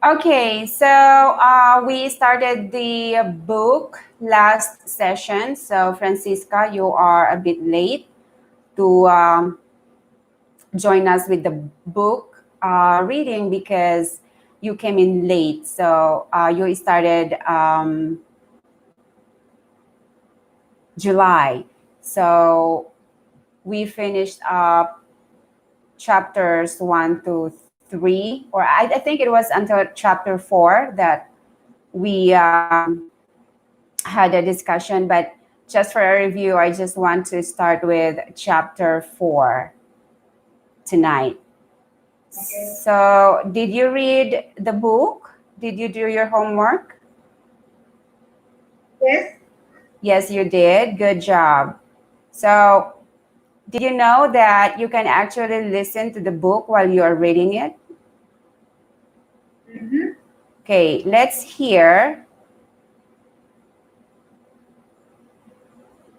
Okay, so we started the book last session. So Francisca, you are a bit late to join us with the book reading because you came in late. So you started July. So we finished up chapters 1 to 3, or I think it was until chapter 4 that we had a discussion. But just for a review, I just want to start with chapter 4 tonight. Okay. So, did you read the book? Did you do your homework? Yes. Yes, you did. Good job. So, did you know that you can actually listen to the book while you are reading it? Mm-hmm. Okay, let's hear.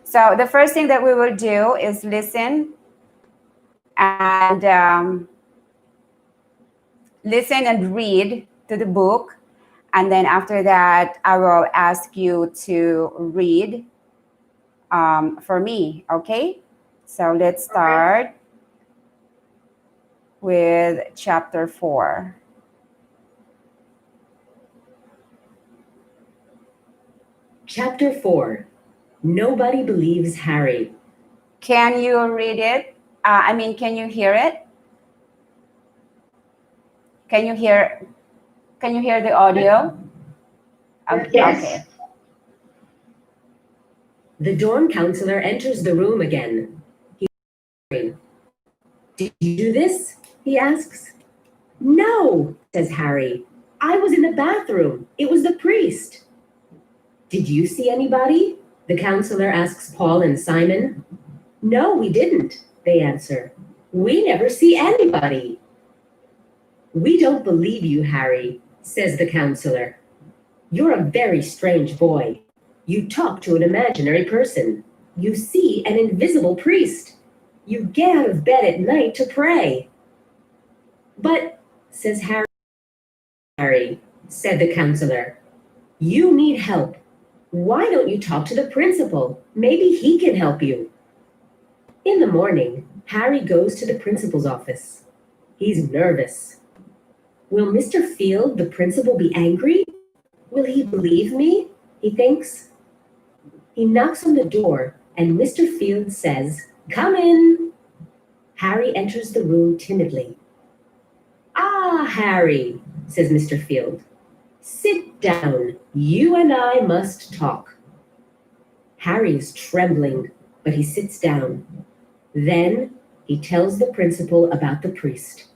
So the first thing that we will do is listen and listen and read to the book. And then after that, I will ask you to read for me, okay? So let's start with chapter 4. Chapter 4. Nobody believes Harry. Can you read it? Can you hear it? Can you hear the audio? Yes. Okay. The dorm counselor enters the room again. Did you do this? He asks. No, says Harry. I was in the bathroom. It was the priest. Did you see anybody? The counselor asks Paul and Simon. No, we didn't, they answer. We never see anybody. We don't believe you, Harry, says the counselor. You're a very strange boy. You talk to an imaginary person. You see an invisible priest. You get out of bed at night to pray. But, says Harry, said the counselor, you need help. Why don't you talk to the principal? Maybe he can help you. In the morning, Harry goes to the principal's office. He's nervous. Will Mr. Field, the principal, be angry? Will he believe me? He thinks. He knocks on the door, and Mr. Field says, Come in. Harry enters the room timidly. Ah, Harry, says Mr. Field. Sit down. You and I must talk. Harry is trembling, but he sits down. Then he tells the principal about the priest.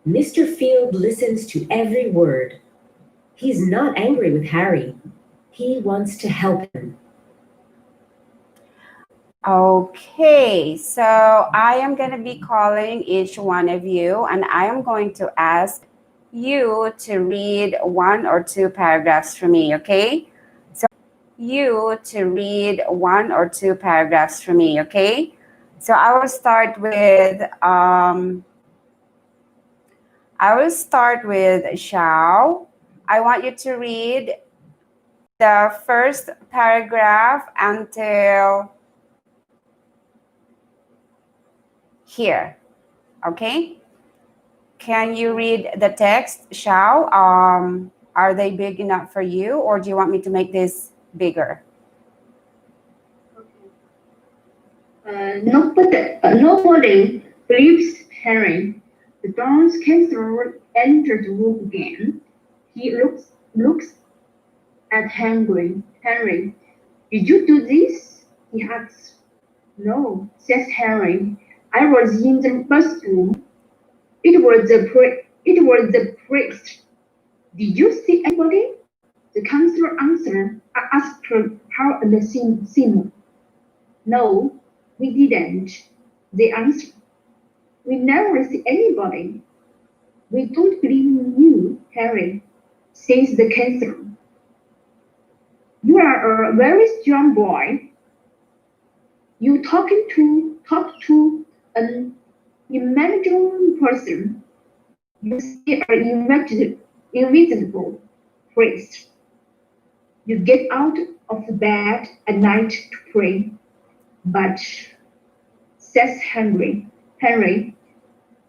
Mr. Field listens to every word. He's not angry with Harry. He wants to help him. Okay, so I am going to be calling each one of you, and I am going to ask you to read 1 or 2 paragraphs for me, okay? So you to read 1 or 2 paragraphs for me, okay? So I will start with Xiao. I want you to read the first paragraph until here, okay? Can you read the text, Xiao? Are they big enough for you, or do you want me to make this bigger? Nobody believes Harry. The dorm counselor entered the room again. He looks at Henry. Henry, did you do this? He asks. No, says Harry. I was in the bathroom. It was the priest. Did you see anybody? The counselor asked Paul and Simon. No, we didn't. They answered. We never see anybody. We don't believe in you, Harry, says the counselor. You are a very strong boy. You talk to an imaginary person. You see an invisible priest. You get out of the bed at night to pray, but, says Henry,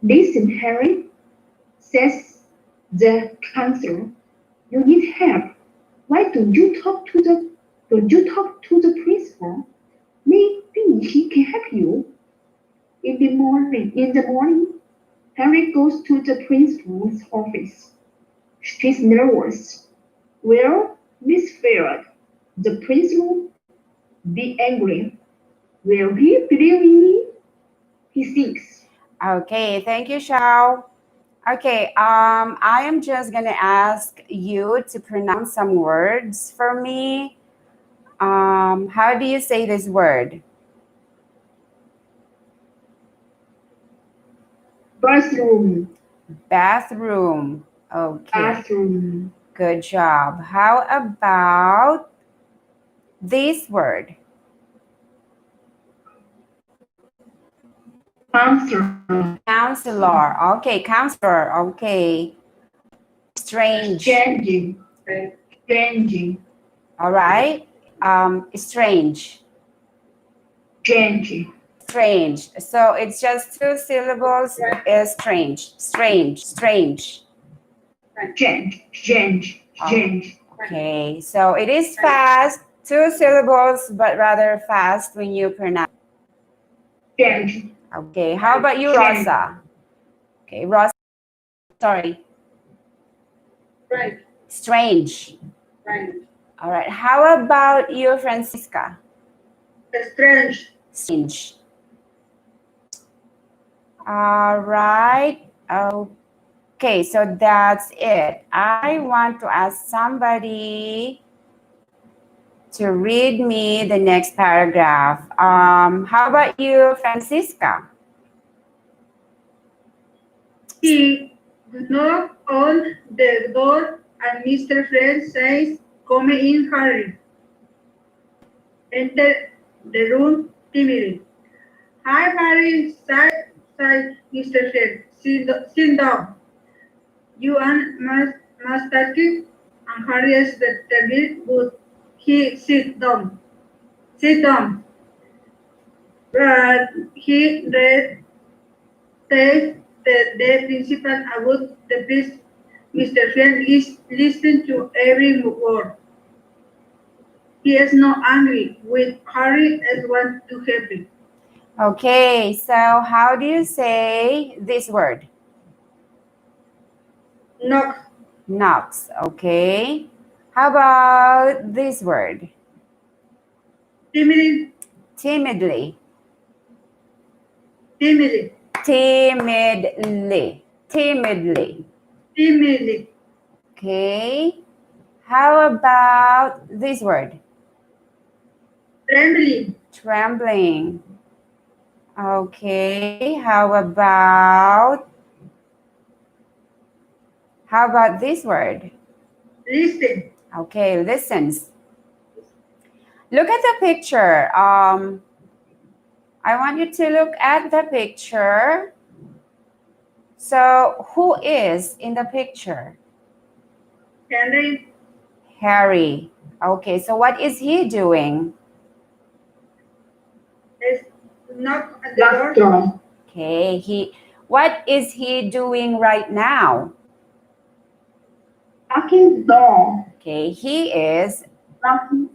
listen, Henry, says the counselor, you need help. Why don't you talk to the principal? Maybe he can help you. In the morning, Henry goes to the principal's office. She's nervous. Well, Miss Farrell, the principal, be angry. Will he believe in me? He thinks. Okay, thank you, Shao. Okay, I am just gonna ask you to pronounce some words for me. How do you say this word? Bathroom, Bathroom. Okay, bathroom, good job. How about this word? counselor, Counselor. Okay, counselor. Okay. Strange. changing, changing, All right. Strange. changing, Strange. So it's just two syllables. Is strange. Strange. Strange. change. Okay. So it is fast. Two syllables, but rather fast when you pronounce. Change, Okay. How about you, Change. Rosa? Okay, Rosa. Sorry. Right, Strange. right. All right. How about you, Francisca? Strange. Strange. All right. Okay, so that's it. I want to ask somebody to read me the next paragraph. How about you, Francisca? He knocked on the door and Mr. Fred says, come in, Harry. Enter the room timidly. Hi, Harry, sighed Mr. Fred. Sit down. You and Master Kid and Harry is the table, but he sit down. Sit down. But he read the principal about the priest. Mr. Friend is listening to every word. He is not angry with Harry as want to help him. Okay, so how do you say this word? Knock, Knocks, okay. How about this word? timidly, Timidly. timidly, Timidly. Timidly. timidly, Okay. How about this word? trembling, Trembling. Okay. How about this word? listen, Okay, listens. Look at the picture. I want you to look at the picture. So, who is in the picture? Henry, Harry. Okay, so what is he doing? is knock at the last door. door, Okay, what is he doing right now? knocking the door, Okay, he is knocking,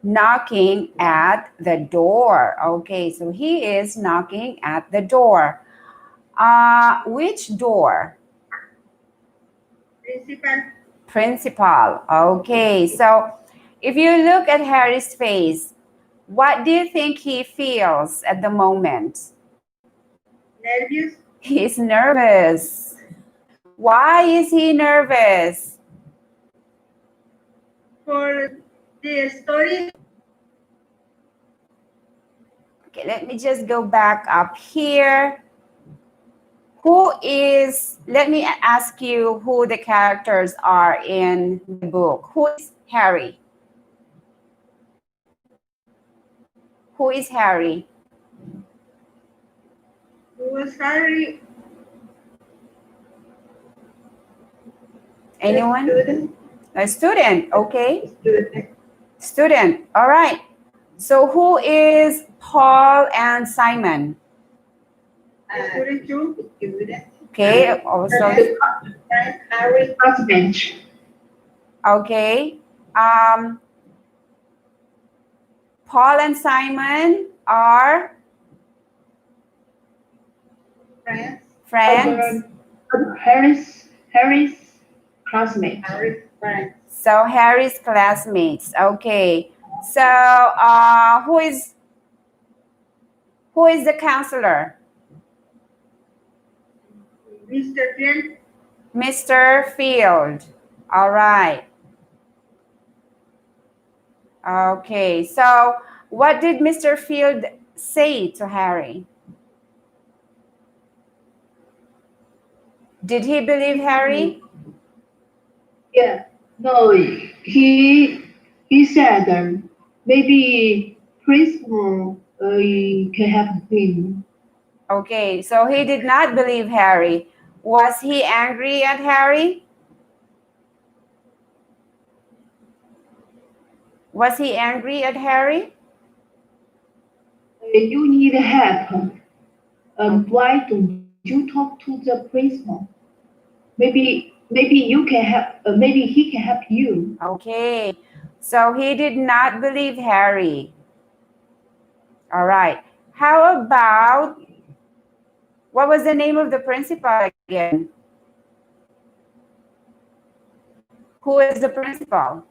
knocking at the door. Okay, so he is knocking at the door. Which door? Principal, Principal. Okay, so if you look at Harry's face, what do you think he feels at the moment? nervous, He's nervous. Why is he nervous? for the story. Okay, let me just go back up here. Let me ask you who the characters are in the book. Who is Harry? Who is Harry? Was Harry Anyone? Student. A student, okay. Student. Student, all right. So who is Paul and Simon? Student two. Student. Okay, also, Harry husband. okay. Paul and Simon are Friends. friends. Harry's classmate. Harry's friends. So Harry's classmates. Okay. So who is the counselor? Mr. Field. Mr. Field. All right. Okay. So what did Mr. Field say to Harry? Did he believe Harry? Yeah. No, he said maybe principal can help him. Okay. So he did not believe Harry. Was he angry at Harry? Was he angry at Harry? You need help. Why don't you talk to the principal? Maybe you can help. Maybe he can help you. Okay. So he did not believe Harry. All right. How about, what was the name of the principal again? Who is the principal?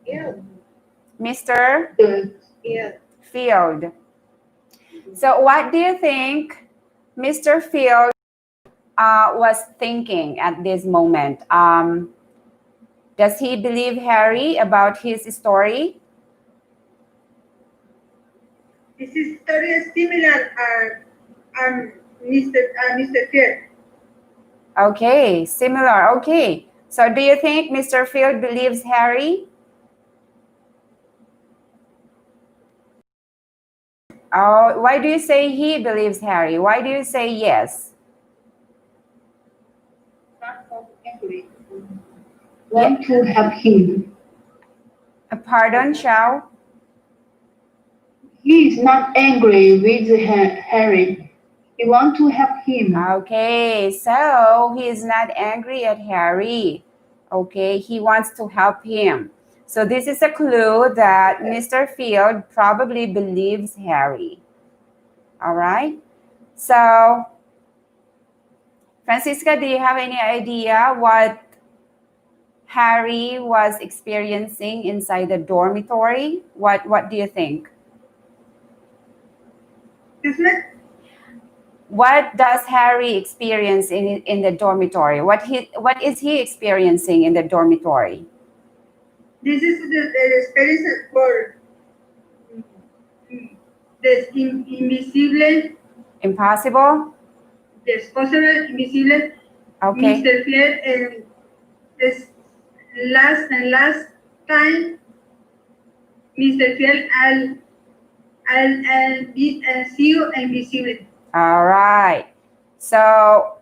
Yeah. Mr. Yeah. Field. So what do you think Mr. Field was thinking at this moment? Does he believe Harry about his story? This is story is similar. Mr. Field. Okay, similar. Okay. So do you think Mr. Field believes Harry? Oh, why do you say he believes Harry? Why do you say yes? Want to help him. Pardon, Xiao? He is not angry with Harry. He wants to help him. Okay, so he is not angry at Harry. Okay, he wants to help him. So this is a clue that Mr. Field probably believes Harry. All right. So, Francisca, do you have any idea what Harry was experiencing inside the dormitory? What do you think? Excuse me? What does Harry experience in the dormitory? What is he experiencing in the dormitory? This is the experience for the invisible, Impossible? the possible invisible. Okay. Mr. Field and this last time Mr. Field I'll see you invisible. All right. So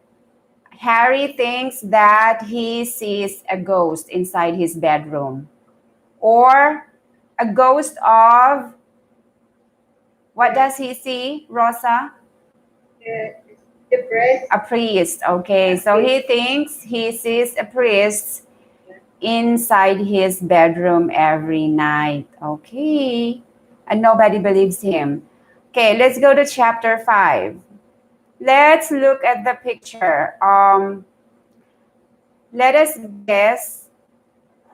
Harry thinks that he sees a ghost inside his bedroom, or a ghost of, what does he see, Rosa? The priest. A priest. Okay, so he thinks he sees a priest inside his bedroom every night. Okay, and nobody believes him. Okay, let's go to chapter 5. Let's look at the picture. Let us guess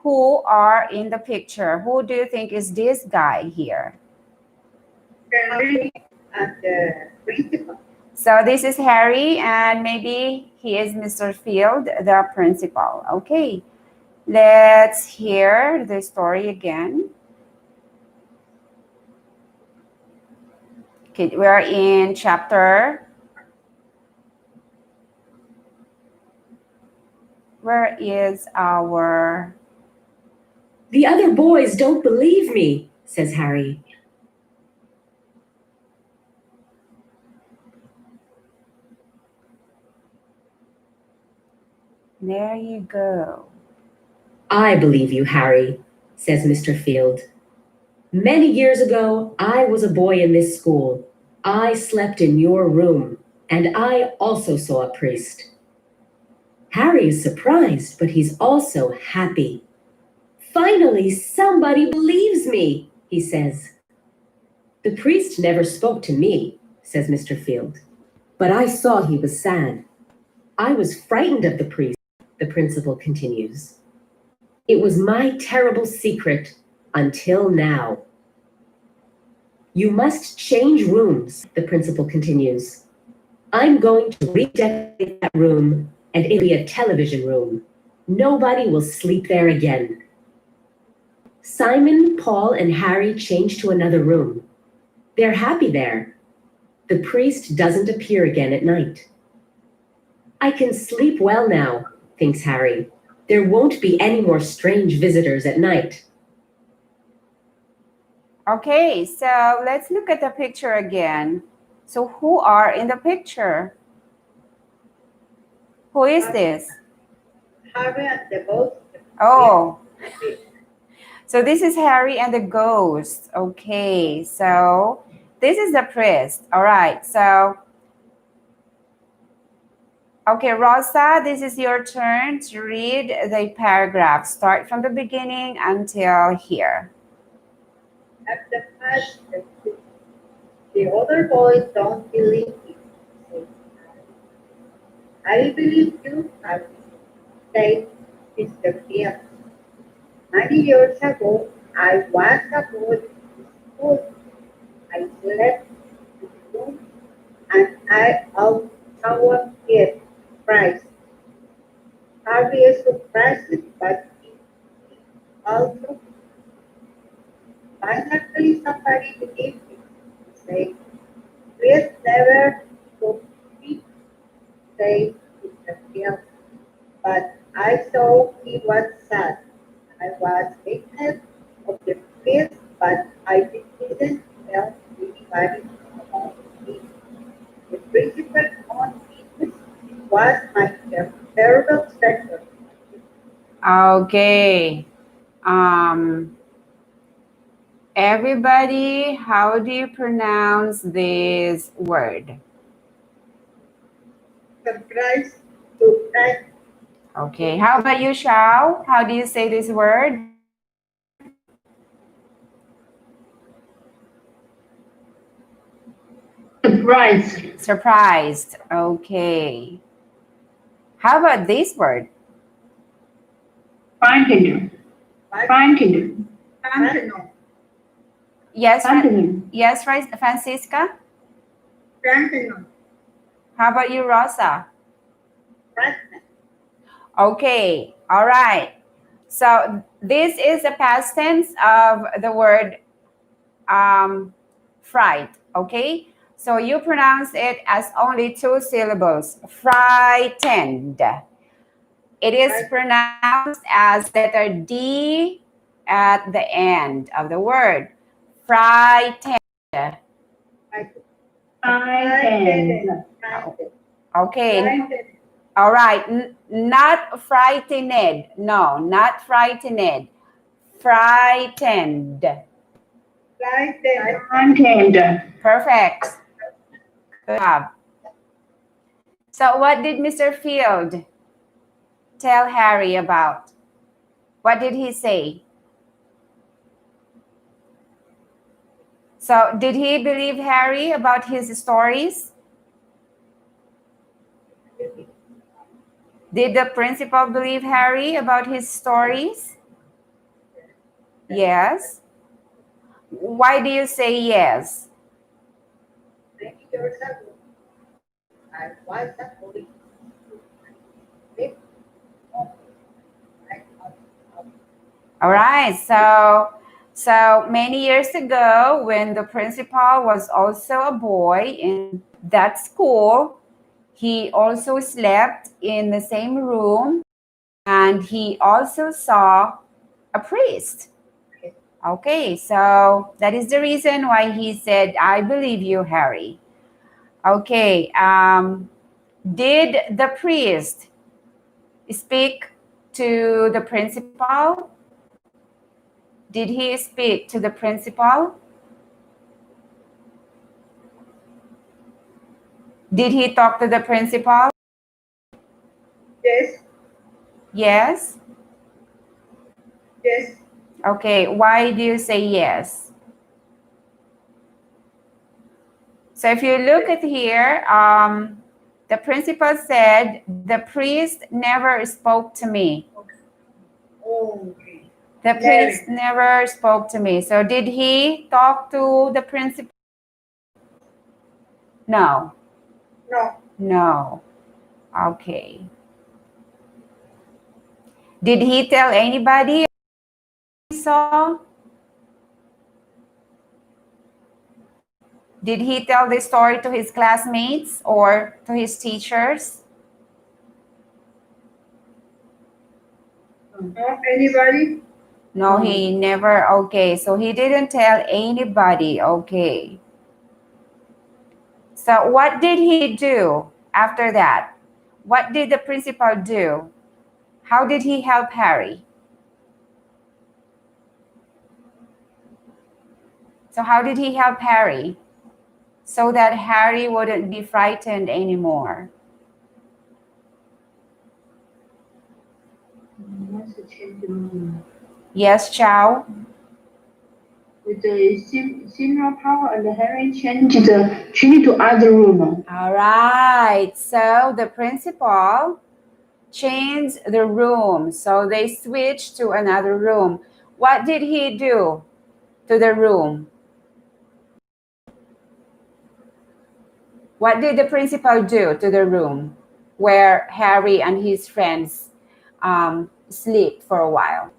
who are in the picture. Who do you think is this guy here? Henry and the principal. So this is Harry, and maybe he is Mr. Field, the principal. Okay, let's hear the story again. Okay, we're in chapter. Where is our... The other boys don't believe me, says Harry. There you go. I believe you, Harry, says Mr. Field. Many years ago, I was a boy in this school. I slept in your room, and I also saw a priest. Harry is surprised, but he's also happy. Finally, somebody believes me, he says. The priest never spoke to me, says Mr. Field, but I saw he was sad. I was frightened of the priest, the principal continues. It was my terrible secret until now. You must change rooms, the principal continues. I'm going to redecorate that room, and it'll be a television room. Nobody will sleep there again. Simon, Paul, and Harry change to another room. They're happy there. The priest doesn't appear again at night. I can sleep well now, thinks Harry. There won't be any more strange visitors at night. Okay, so let's look at the picture again. So who are in the picture? Who is this? Harry and the ghost. Oh, so this is Harry and the ghost. Okay, so this is the priest. All right, so okay, Rosa, this is your turn to read the paragraph. Start from the beginning until here. At the past, the other boys don't believe you. I believe you, Harry, said Mr. Field. Many years ago, I was a boy in school. I slept in the room, and I also saw a prize. Harry is surprised, but he also finally somebody believed me. Say, please never spoke to me, said Mr. Field. But I saw he was sad. I was frightened of the priest, but I didn't tell anybody about it. The principal on it was my terrible secretary. Okay. Everybody, how do you pronounce this word? Surprised to find Okay, how about you, Shao? How do you say this word? Surprised. Surprised. Okay. How about this word? Frightened. Frightened. Frankeno. Yes, Frightened. yes, Francisca? Frankeno. How about you, Rosa? frightened. Okay, all right. So this is the past tense of the word fright, okay? So you pronounce it as only 2 syllables, frightened. It is pronounced as letter D at the end of the word, frightened. Frightened. Okay, Frightened. all right, not frightened. No, not frightened. Frightened. Frightened. Perfect. Good job. So what did Mr. Field tell Harry about? What did he say? So did he believe Harry about his stories? Did the principal believe Harry about his stories? Yes. Why do you say yes? Many years ago, I was a boy. All right, so many years ago, when the principal was also a boy in that school, he also slept in the same room, and he also saw a priest. Okay, so that is the reason why he said, I believe you, Harry. Okay, did the priest speak to the principal? Did he speak to the principal? Did he talk to the principal? Yes, Yes. yes, Okay, why do you say yes? So if you look at here, the principal said, the priest never spoke to me. okay. The priest never spoke to me. So did he talk to the principal? No. No, No. Okay. Did he tell anybody he saw? Did he tell this story to his classmates or to his teachers? not anybody. No, he never. Okay, so he didn't tell anybody. Okay. So what did he do after that? What did the principal do? How did he help Harry? So how did he help Harry? So that Harry wouldn't be frightened anymore. Wants to change the room. Yes, Chow? With the similar power and Harry changed to other room. All right. So the principal changed the room. So they switched to another room. What did he do to the room? What did the principal do to the room where Harry and his friends sleep for a while?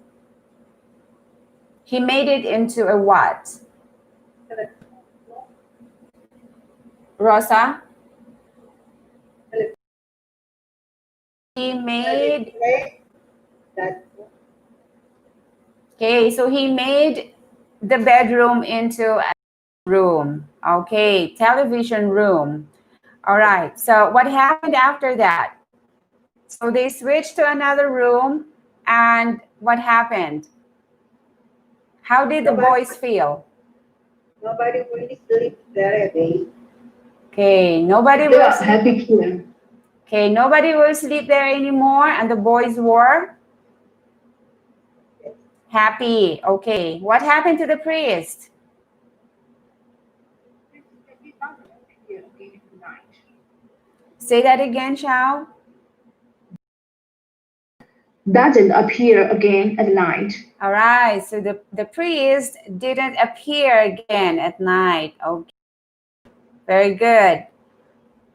He made it into a what? Rosa? He made, That okay, so he made the bedroom into a room. Okay, television room. All right, so what happened after that? So they switched to another room, and what happened? How did the boys feel? nobody will sleep there again. Okay, nobody They will are sleep. happy here. Okay, nobody will sleep there anymore, and the boys were happy. Okay, what happened to the priest? Say that again, Shao. Doesn't appear again at night. All right, so the priest didn't appear again at night. Okay, very good.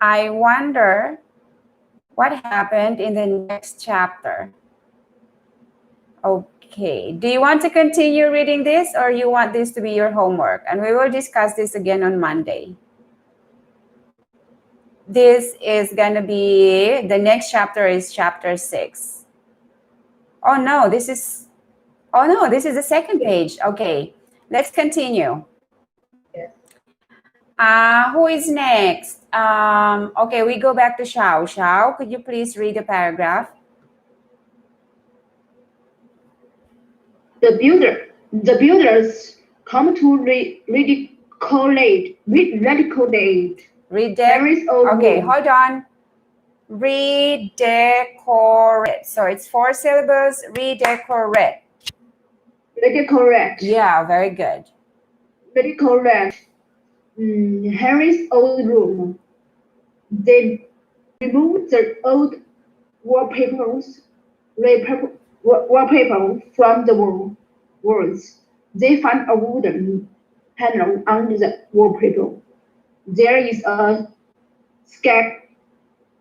I wonder what happened in the next chapter. Okay, do you want to continue reading this, or you want this to be your homework? And we will discuss this again on Monday. This is going to be, the next chapter is chapter 6. Oh no, this is the second page. Okay, let's continue. Who is next? Okay, we go back to Shao. Shao, could you please read the paragraph? The builders come to ridicule Harry's old Okay, room. hold on. Redecorate. So it's 4 syllables. Redecorate. Redecorate. Yeah, very good. Redecorate. Harry's old room. They removed the old wallpaper from the walls. They found a wooden panel under the wallpaper. There is a skeleton.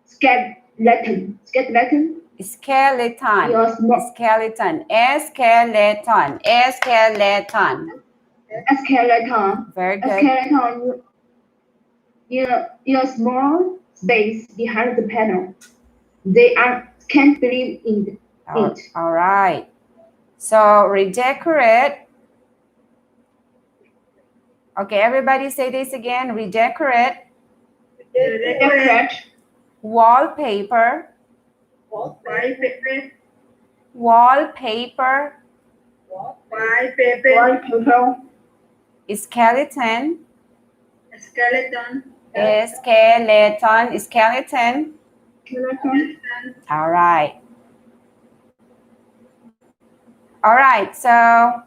Skeleton. Yes, Skeleton. skeleton. Very A good. skeleton in a small space behind the panel. They can't believe in it. All right. So redecorate. Okay, everybody say this again. Redecorate. Redecorate Wallpaper. Wallpaper. Wallpaper. Wallpaper. Skeleton. Skeleton. Skeleton. Skeleton. Skeleton. All right. All right, so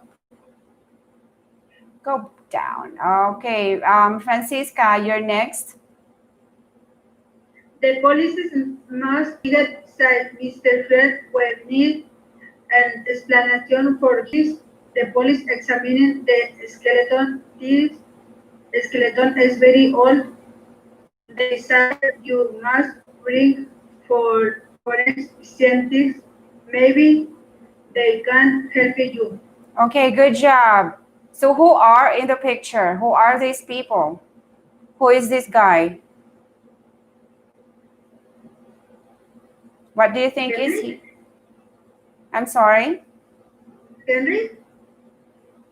go down. Okay, Francisca, you're next. The police must get said Mr. Fred will need an explanation for this. The police examining the skeleton. This skeleton is very old. They said you must bring for forensic scientists. Maybe they can help you. Okay, good job. So who are in the picture? Who are these people? Who is this guy? What do you think is he? I'm sorry? Henry?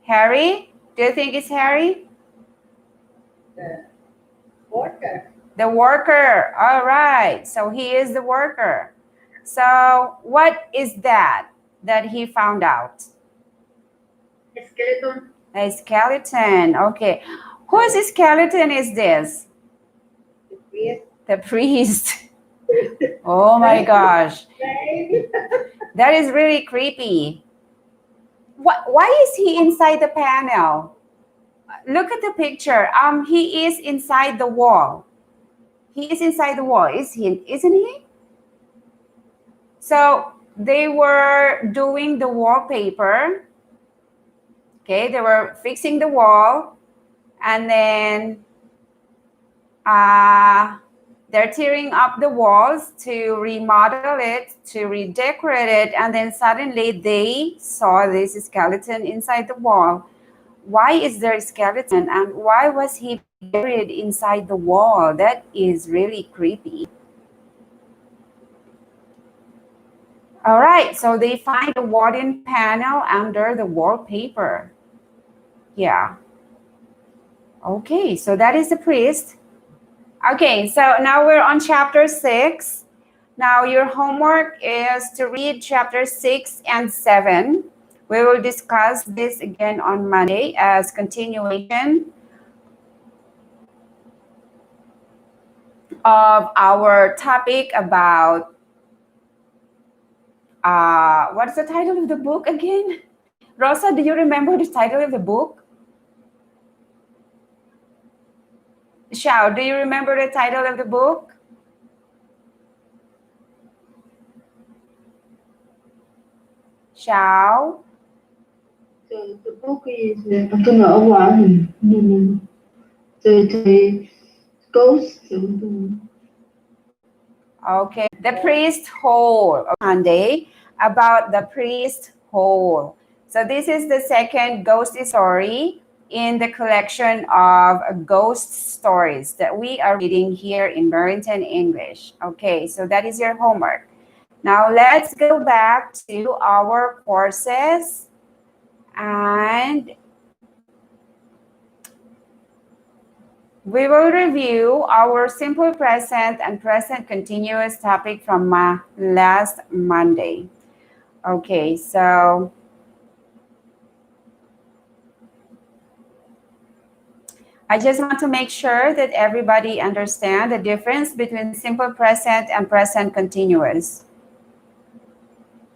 Harry? Do you think it's Harry? The worker. The worker. All right. So he is the worker. So what is that he found out? Skeleton. A skeleton. Okay. Whose skeleton is this? The priest. The priest. Oh my gosh. That is really creepy. Why is he inside the panel? Look at the picture. He is inside the wall. He is inside the wall, isn't he? So they were doing the wallpaper. Okay, they were fixing the wall, and then they're tearing up the walls to remodel it, to redecorate it, and then suddenly they saw this skeleton inside the wall. Why is there a skeleton, and why was he buried inside the wall? That is really creepy. All right, so they find a wooden panel under the wallpaper. Yeah. Okay, so that is the priest. Okay, so now we're on chapter 6. Now your homework is to read chapter 6 and 7. We will discuss this again on Monday as continuation of our topic about what's the title of the book again? Rosa, do you remember the title of the book? Xiao, do you remember the title of the book? Xiao? The book is tôi ở quả the ghost. Okay, the priest hole. Monday about the priest hole. So this is the second ghost story in the collection of ghost stories that we are reading here in Barrington English. Okay, so that is your homework. Now let's go back to our courses and we will review our simple present and present continuous topic from last Monday. Okay, so I just want to make sure that everybody understands the difference between simple present and present continuous.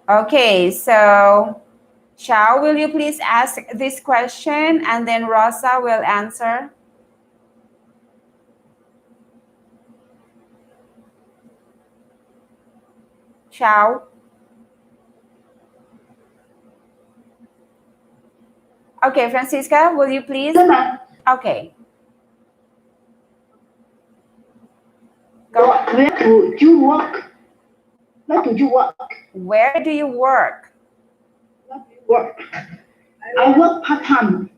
Okay, so Xiao, will you please ask this question and then Rosa will answer? Xiao? Okay, Francisca, will you please? Okay. Go. Where do you work? Where do you work? Where do you work? Work. I work part-time.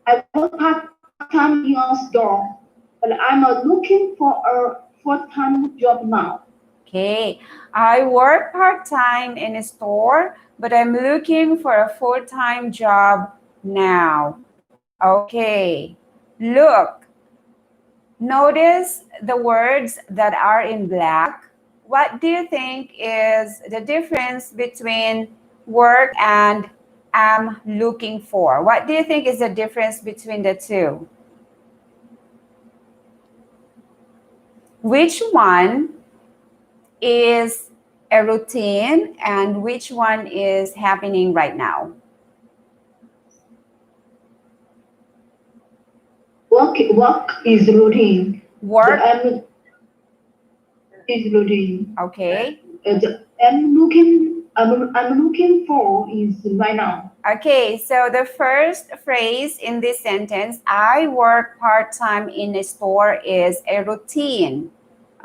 I work part-time in a store, but I'm looking for a full-time job now. Okay, I work part-time in a store, but I'm looking for a full-time job now. Okay, look. Notice the words that are in black. what do you think is the difference between work and am looking for? What do you think is the difference between the two? Which one is a routine and which one is happening right now? Work is routine. Work, The is routine. okay. I'm looking for is right now. Okay, so the first phrase in this sentence, I work part-time in a store, is a routine.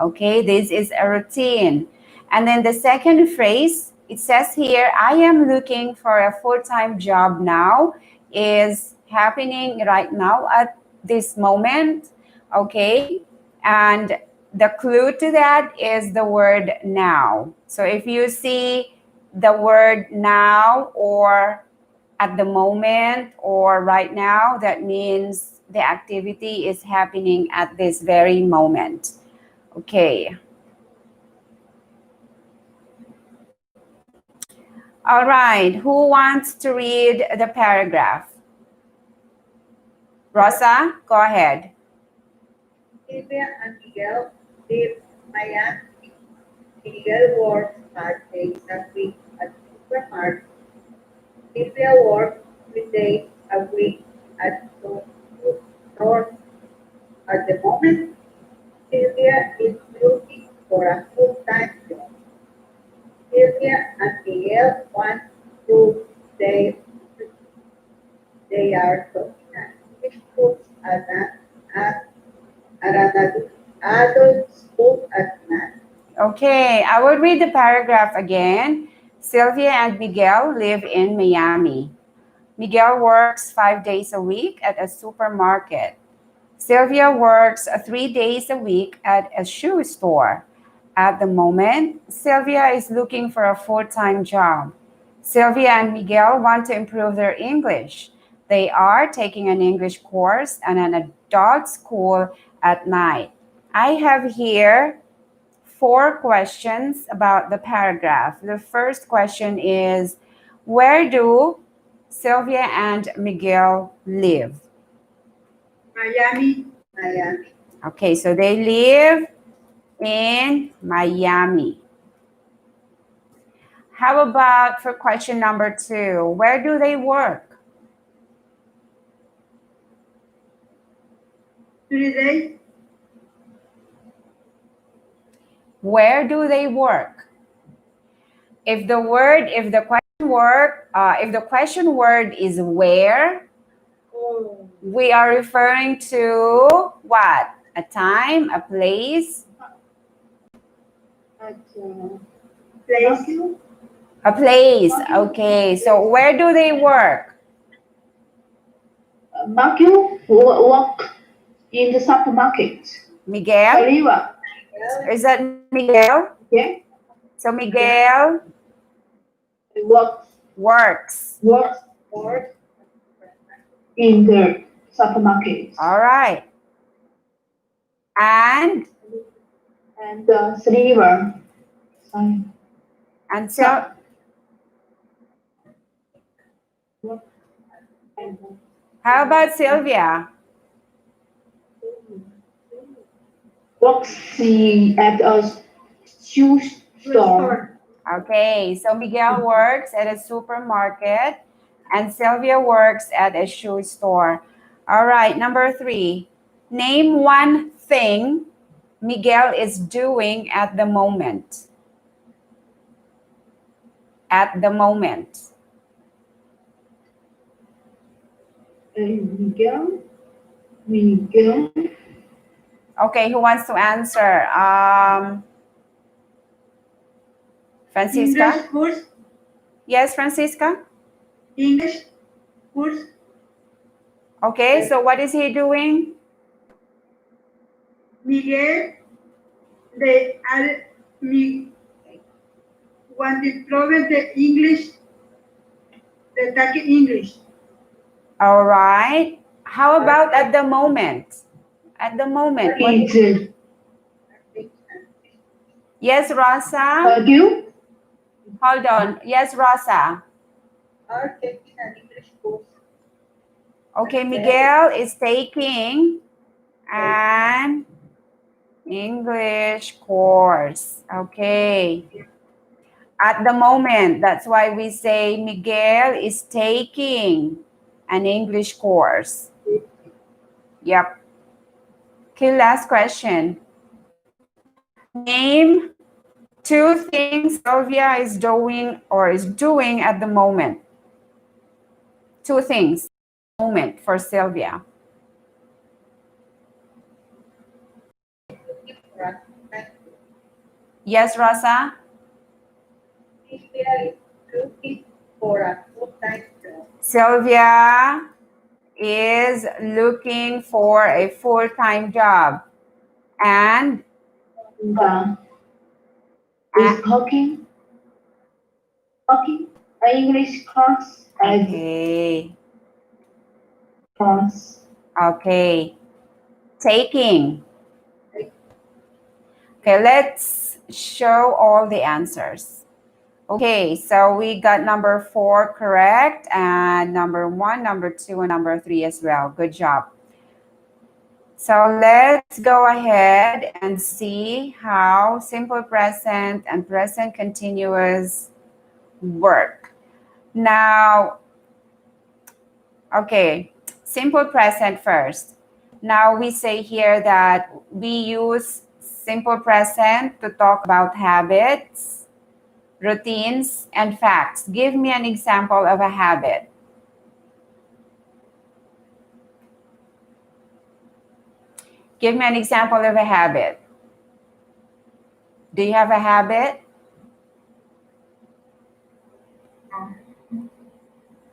Okay, this is a routine. And then the second phrase, it says here, I am looking for a full-time job now, is happening right now at this moment. Okay, and the clue to that is the word now. So if you see the word now or at the moment or right now, that means the activity is happening at this very moment. Okay. All right. Who wants to read the paragraph? Rosa, go ahead. Sylvia and Miguel live in Miami. Miguel works 5 days a week at the supermarket. Sylvia works 3 days a week at the food store. At the moment, Sylvia is looking for a full-time job. Sylvia and Miguel want to they are talking at English schools at an adult school at night. Okay, I will read the paragraph again. Sylvia and Miguel live in Miami. Miguel works 5 days a week at a supermarket. Sylvia works 3 days a week at a shoe store. At the moment, Sylvia is looking for a full-time job. Sylvia and Miguel want to improve their English. They are taking an English course at an adult school at night. I have here 4 questions about the paragraph. The first question is, where do Sylvia and Miguel live? Miami. Miami. Okay, so they live in Miami. How about for question number 2? Where do they work? 3 days. Where do they work? If the question word is where, we are referring to what? A time, a place? At Place. A place. Okay, so where do they work? Marco work in the supermarket. Miguel? Oliva. Is that Miguel? Yeah. So Miguel works. Works in the supermarket. All right. And Sliver. so how about Sylvia? Works at a shoe store. Okay, so Miguel works at a supermarket and Sylvia works at a shoe store. All right, number 3. Name one thing Miguel is doing at the moment. At the moment. Miguel. Okay, who wants to answer? Francisca? English course. Yes, Francisca? English course. Okay, so what is he doing? Miguel, they are me want to improve the English, the talking English. All right. How about at the moment? At the moment, what is Yes, Rosa. You? Hold on. Yes, Rosa. Are taking an English course. Okay, Miguel is taking an English course. Okay. At the moment, that's why we say Miguel is taking an English course. Yep. Okay, last question. Name two things Sylvia is doing at the moment. Two things moment for Sylvia. Looking for a full-time job. Yes, Rosa? Sylvia is looking for a full-time job. Sylvia is looking for a full-time job. And Is talking English course and okay. course. Okay. Taking. Okay, let's show all the answers. Okay, so we got number 4 correct, and number 1, number 2, and number 3 as well. Good job. So let's go ahead and see how simple present and present continuous work. Now, okay, simple present first. Now we say here that we use simple present to talk about habits, routines, and facts. Give me an example of a habit. Give me an example of a habit. Do you have a habit?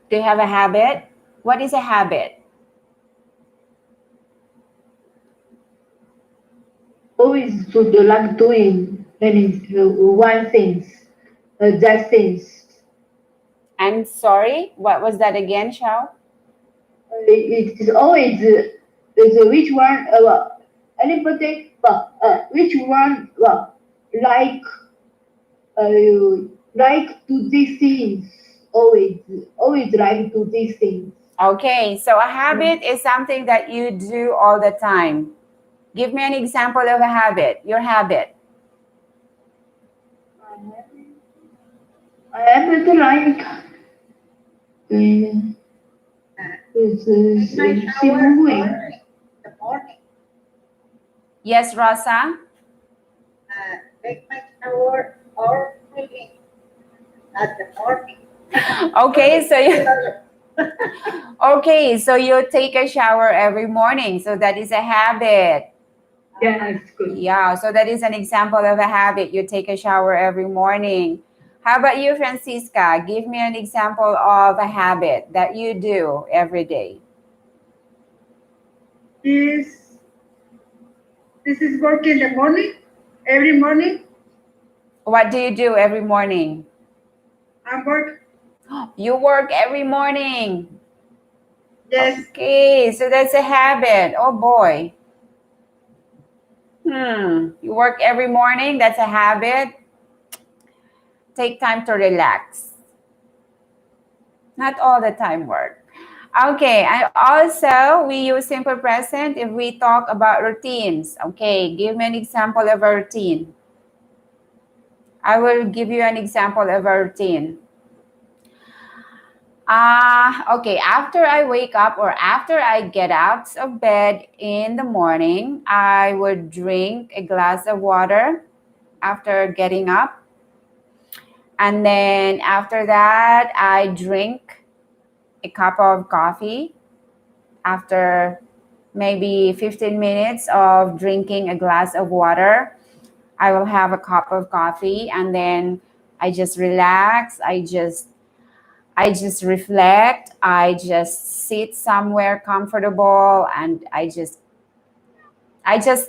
Do you have a habit? What is a habit? Always to the like doing one things, that things. I'm sorry, what was that again, Shao? It is always which one anybody which one like like to these things, always like to these things. Okay, so a habit is something that you do all the time. Give me an example of a habit, your habit. I am to like Take my shower early in the morning. Yes, Rosa? Take my shower early at the morning. Okay, so you take a shower every morning. So that is a habit. Yeah, that's good. Yeah, so that is an example of a habit. You take a shower every morning. How about you, Francisca? Give me an example of a habit that you do every day. This is work in the morning, every morning. What do you do every morning? I work. You work every morning. Yes. Okay, so that's a habit. Oh boy. You work every morning. That's a habit. Take time to relax. Not all the time work. Okay, and also we use simple present if we talk about routines. Okay, give me an example of a routine. I will give you an example of a routine. Okay, after I wake up or after I get out of bed in the morning, I would drink a glass of water after getting up. And then after that, I drink a cup of coffee. After maybe 15 minutes of drinking a glass of water, I will have a cup of coffee, and then I just relax. I just reflect. I just sit somewhere comfortable, and I just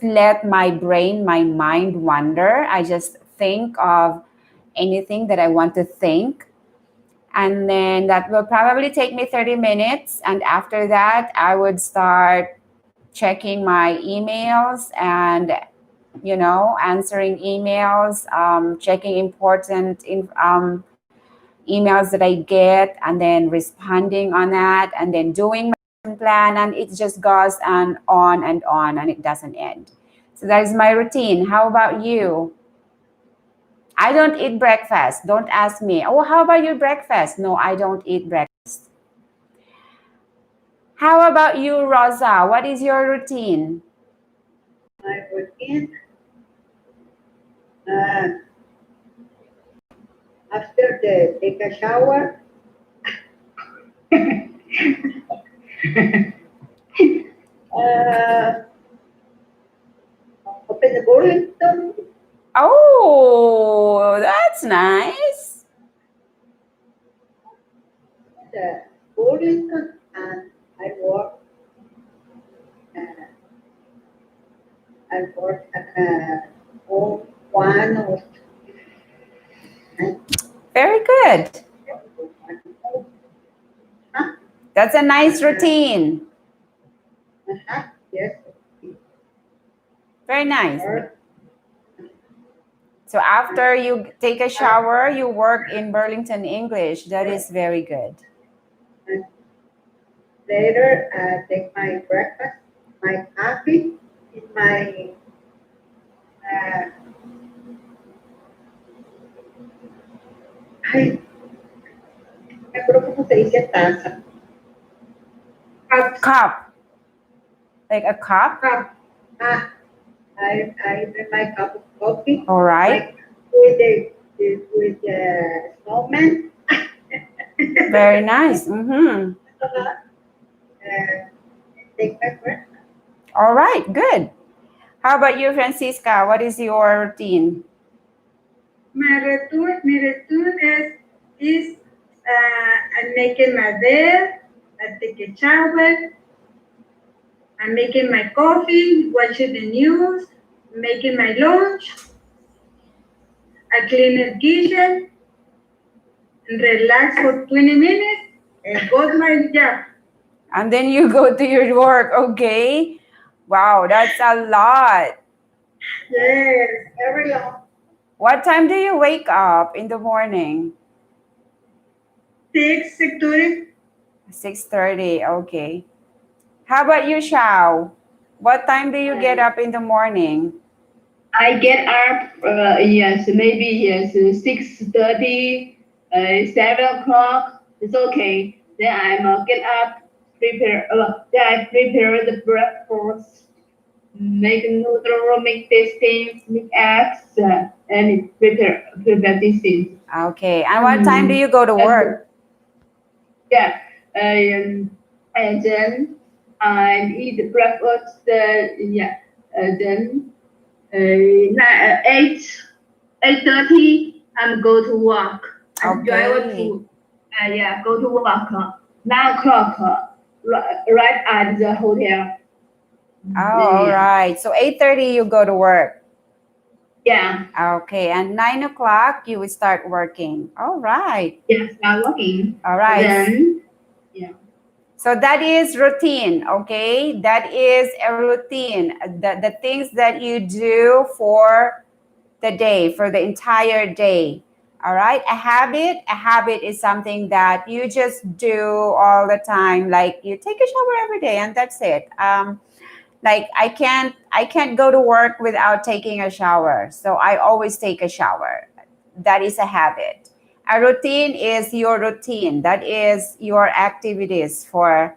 let my brain, my mind wander. I just think of anything that I want to think. And then that will probably take me 30 minutes. And after that, I would start checking my emails and answering emails, checking important emails that I get, and then responding on that, and then doing my plan, and it just goes on and it doesn't end. So that is my routine. How about you? I don't eat breakfast. Don't ask me, oh, how about your breakfast? No, I don't eat breakfast. How about you, Rosa? What is your routine? My routine, uh, after the take a shower, uh, open the Burlington, Oh, that's nice. the Burlington, and I work. Uh, I work for 1 or 2. Very good. Huh? That's a nice routine. Yes. Very nice. Work. So after you take a shower, you work in Burlington English. That is very good. And later, take my breakfast, my coffee, in my ay, no me acuerdo cómo se dice taza. Cup. Like a cup? Cup. I drink my cup of coffee. All right. With the snowman. Very nice. Mm-hmm. Take my breakfast. All right, good. How about you, Francisca? What is your routine? My routine is I'm making my bed, I take a shower, I'm making my coffee, watching the news, making my lunch, I clean the kitchen, and relax for 20 minutes, and go to my job. And then you go to your work, okay? Wow, that's a lot. Yes, every long. What time do you wake up in the morning? 6:30. 6:30, okay. How about you, Shao? What time do you get up in the morning? I get up, yes, maybe yes, 6:30, 7 o'clock. It's okay. Then I'm get up, then I prepare the breakfast, make noodle, make tasting, make eggs, and prepare these things. Okay, and what time do you go to work? Yeah, and then I eat the breakfast. Then 8:30, I'm go to work. I drive Okay. to go to work. 9 o'clock, right at the hotel. Oh, all right. So 8:30 you go to work. Yeah, Okay, and 9 o'clock you will start working. All right. start working. All right. Then So that is routine, okay? That is a routine. The things that you do for the day, for the entire day. All right? A habit is something that you just do all the time. Like you take a shower every day and that's it. Like I can't go to work without taking a shower. So I always take a shower. That is a habit. A routine is your routine. That is your activities for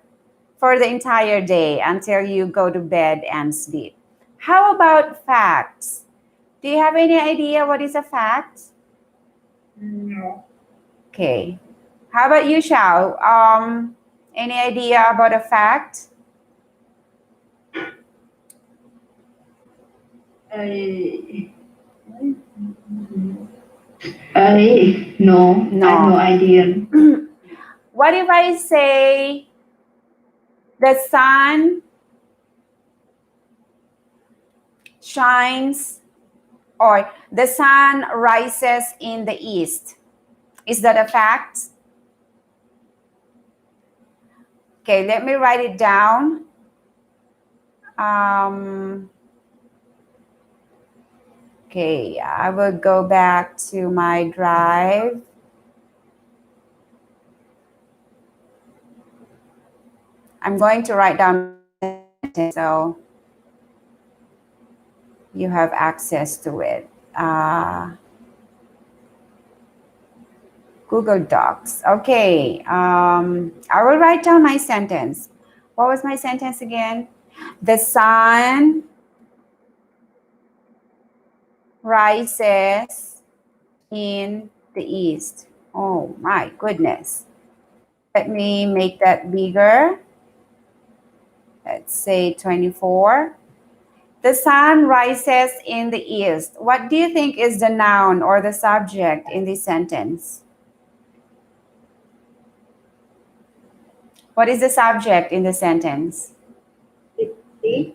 the entire day until you go to bed and sleep. How about facts? Do you have any idea what is a fact? No. Okay. How about you, Shao? Any idea about a fact? no, No. I have no idea. What if I say the sun shines or the sun rises in the east? Is that a fact? Okay, let me write it down. Okay, I will go back to my drive. I'm going to write down my sentence so you have access to it. Google Docs. Okay, I will write down my sentence. What was my sentence again? The sun rises in the east. Oh my goodness. Let me make that bigger. Let's say 24. The sun rises in the east. What do you think is the noun or the subject in this sentence? What is the subject in the sentence? The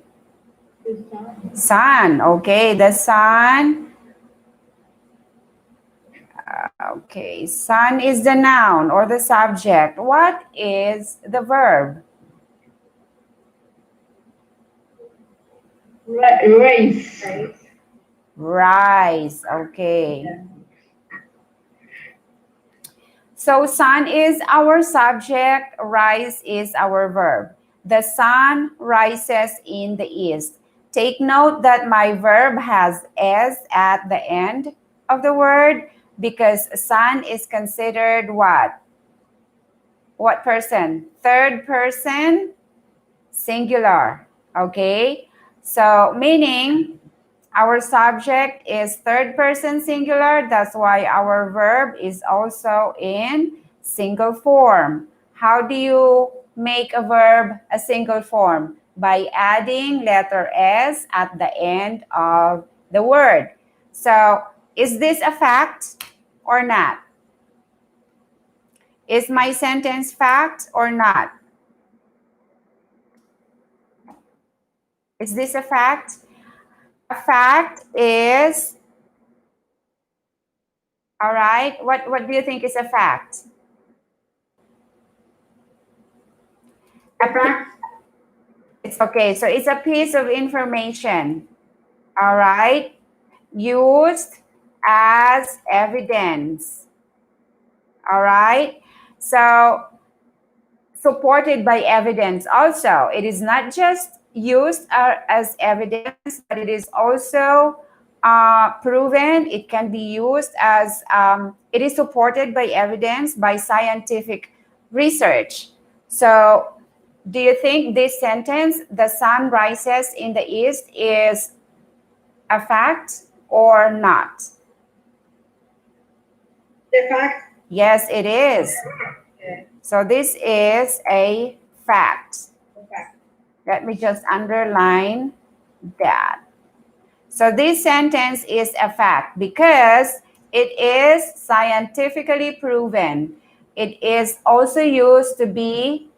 Sun. Okay, the sun. Okay, sun is the noun or the subject. What is the verb? Raise. Rise. Okay. So sun is our subject, rise is our verb. The sun rises in the east. Take note that my verb has s at the end of the word because sun is considered what? What person? Third person singular. Okay? So meaning our subject is third person singular. That's why our verb is also in single form. How do you make a verb a single form? By adding letter S at the end of the word. So is this a fact or not? Is my sentence fact or not? Is this a fact? A fact is, all right, what do you think is a fact? A fact. It's okay, so it's a piece of information, all right, used as evidence, all right? So supported by evidence also. It is not just used as evidence, but it is also proven. It can be used as, it is supported by evidence, by scientific research. So do you think this sentence, the sun rises in the east, is a fact or not? The fact. Yes, it is. So this is a fact. Let me just underline that. So this sentence is a fact because it is scientifically proven. It is also used to be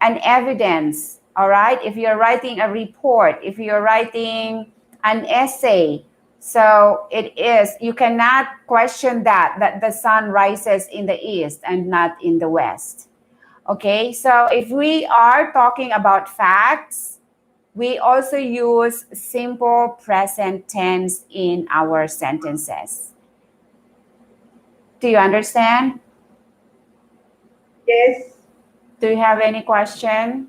an evidence, all right? If you're writing a report, if you're writing an essay, so it is, you cannot question that the sun rises in the east and not in the west. Okay, so if we are talking about facts, we also use simple present tense in our sentences. Do you understand? Yes. Do you have any question?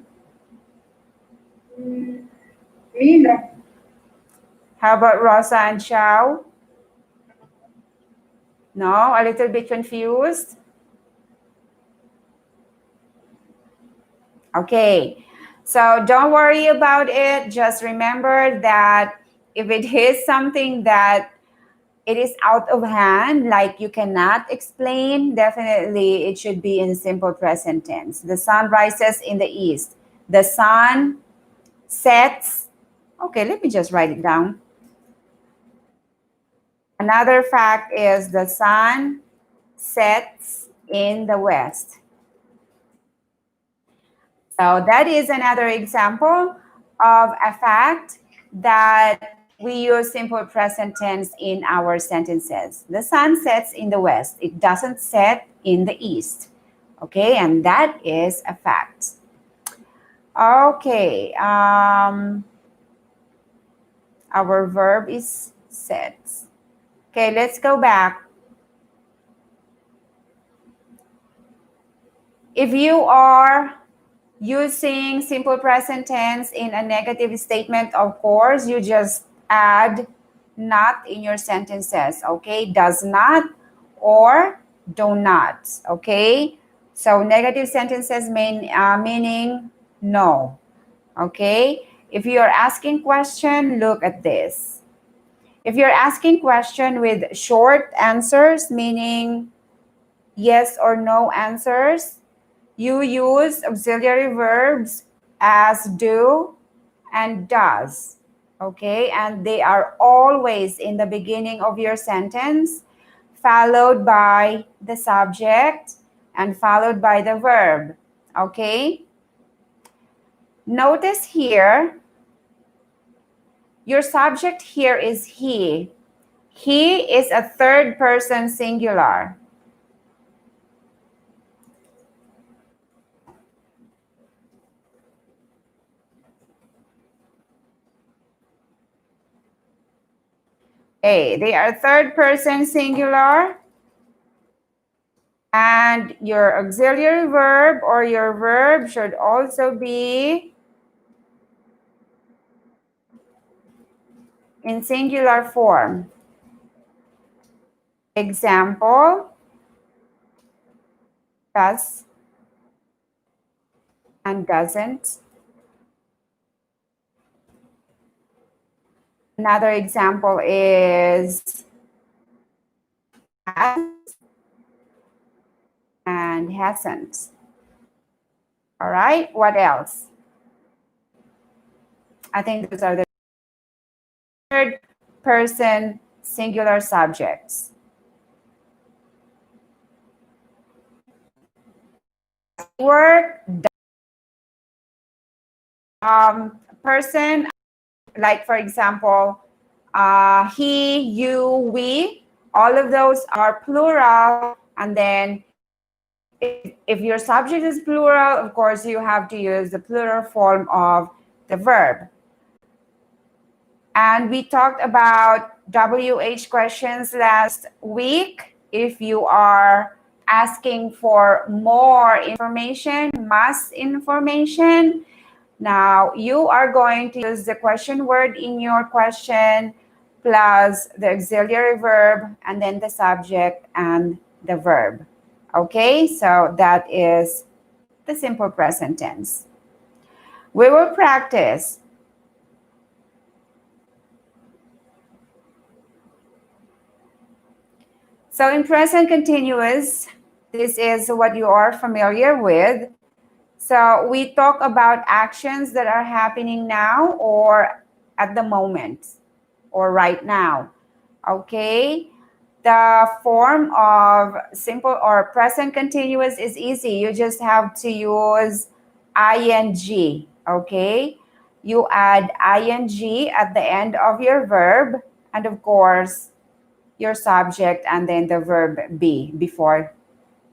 Me no. How about Rosa and Xiao? No, a little bit confused? Okay, so don't worry about it. Just remember that if it is something that it is out of hand, like you cannot explain, definitely it should be in simple present tense. The sun rises in the east. The sun sets. Okay, let me just write it down. Another fact is the sun sets in the west. So that is another example of a fact that we use simple present tense in our sentences. The sun sets in the west. It doesn't set in the east. Okay, and that is a fact. Okay, our verb is sits. Okay, let's go back. If you are using simple present tense in a negative statement, of course, you just add not in your sentences, okay? Does not or do not, okay? So negative sentences meaning no, okay? If you're asking question, look at this. If you're asking question with short answers, meaning yes or no answers, you use auxiliary verbs as do and does, okay? And they are always in the beginning of your sentence, followed by the subject and followed by the verb, okay? Notice here, your subject here is he. He is a third person singular. They are third person singular. And your auxiliary verb or your verb should also be in singular form. Example, does and doesn't. Another example is has and hasn't. All right, what else? I think those are the third person singular subjects. Word, person, like for example, he, you, we, all of those are plural. And then if your subject is plural, of course, you have to use the plural form of the verb. And we talked about WH questions last week. If you are asking for more information, mass information, now you are going to use the question word in your question plus the auxiliary verb and then the subject and the verb. Okay, so that is the simple present tense. We will practice. So in present continuous, this is what you are familiar with. So we talk about actions that are happening now or at the moment or right now, okay? The form of simple or present continuous is easy. You just have to use ing, okay? You add ing at the end of your verb and of course, your subject and then the verb be before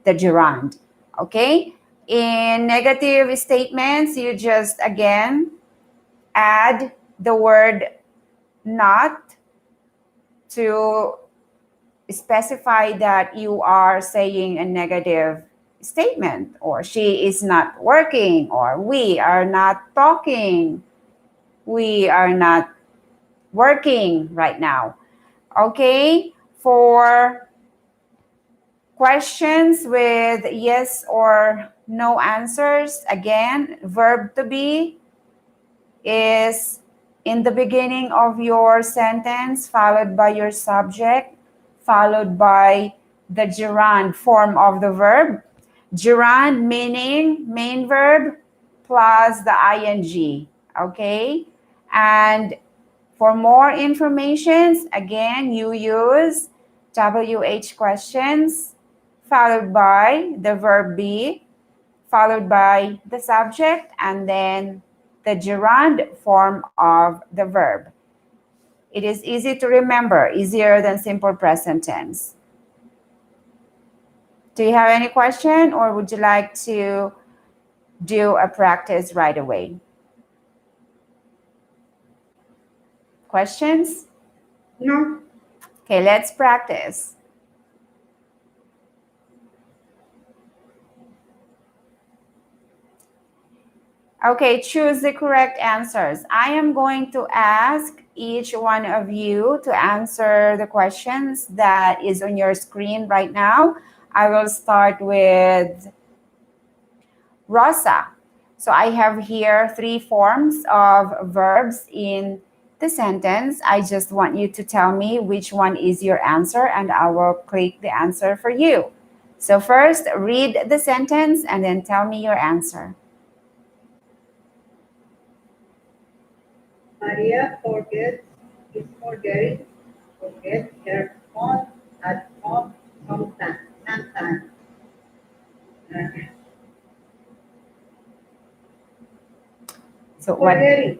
the gerund, okay? In negative statements, you just again add the word not to specify that you are saying a negative statement, or she is not working, or we are not talking, we are not working right now. Okay, for questions with yes or no answers, again, verb to be is in the beginning of your sentence, followed by your subject, followed by the gerund form of the verb. Gerund meaning main verb plus the ing, okay? And for more information, again, you use WH questions, followed by the verb be, followed by the subject, and then the gerund form of the verb. It is easy to remember, easier than simple present tense. Do you have any question, or would you like to do a practice right away? Questions? No. Okay, let's practice. Okay, choose the correct answers. I am going to ask each one of you to answer the questions that is on your screen right now. I will start with Rosa. So I have here 3 forms of verbs in the sentence. I just want you to tell me which one is your answer and I will click the answer for you. So first, read the sentence and then tell me your answer. Maria is forgetting forget her phone at home sometimes. So Forgetting.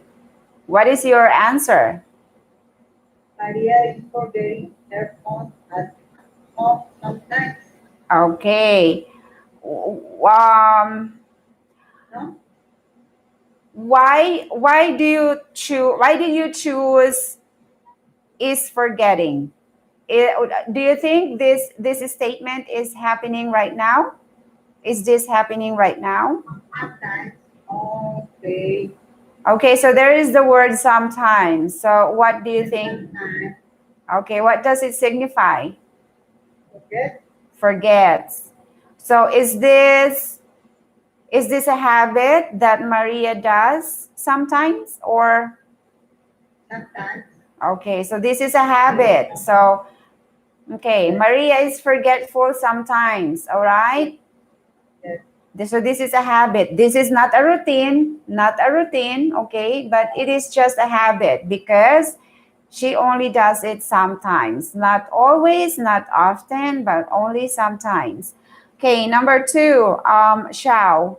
what is your answer? Maria is forgetting her phone at home sometimes. Okay. No? Why do you choose is forgetting? Do you think this statement is happening right now? Is this happening right now? Sometimes. Okay. Okay, so there is the word sometimes. So what do you think? Sometimes. Okay, what does it signify? Forget. Forgets. So is this a habit that Maria does sometimes or? Sometimes. Okay, so this is a habit. So, okay, Maria is forgetful sometimes, all right? Yes. So this is a habit. This is not a routine, okay? But it is just a habit because she only does it sometimes. Not always, not often, but only sometimes. Okay, number 2, Xiao.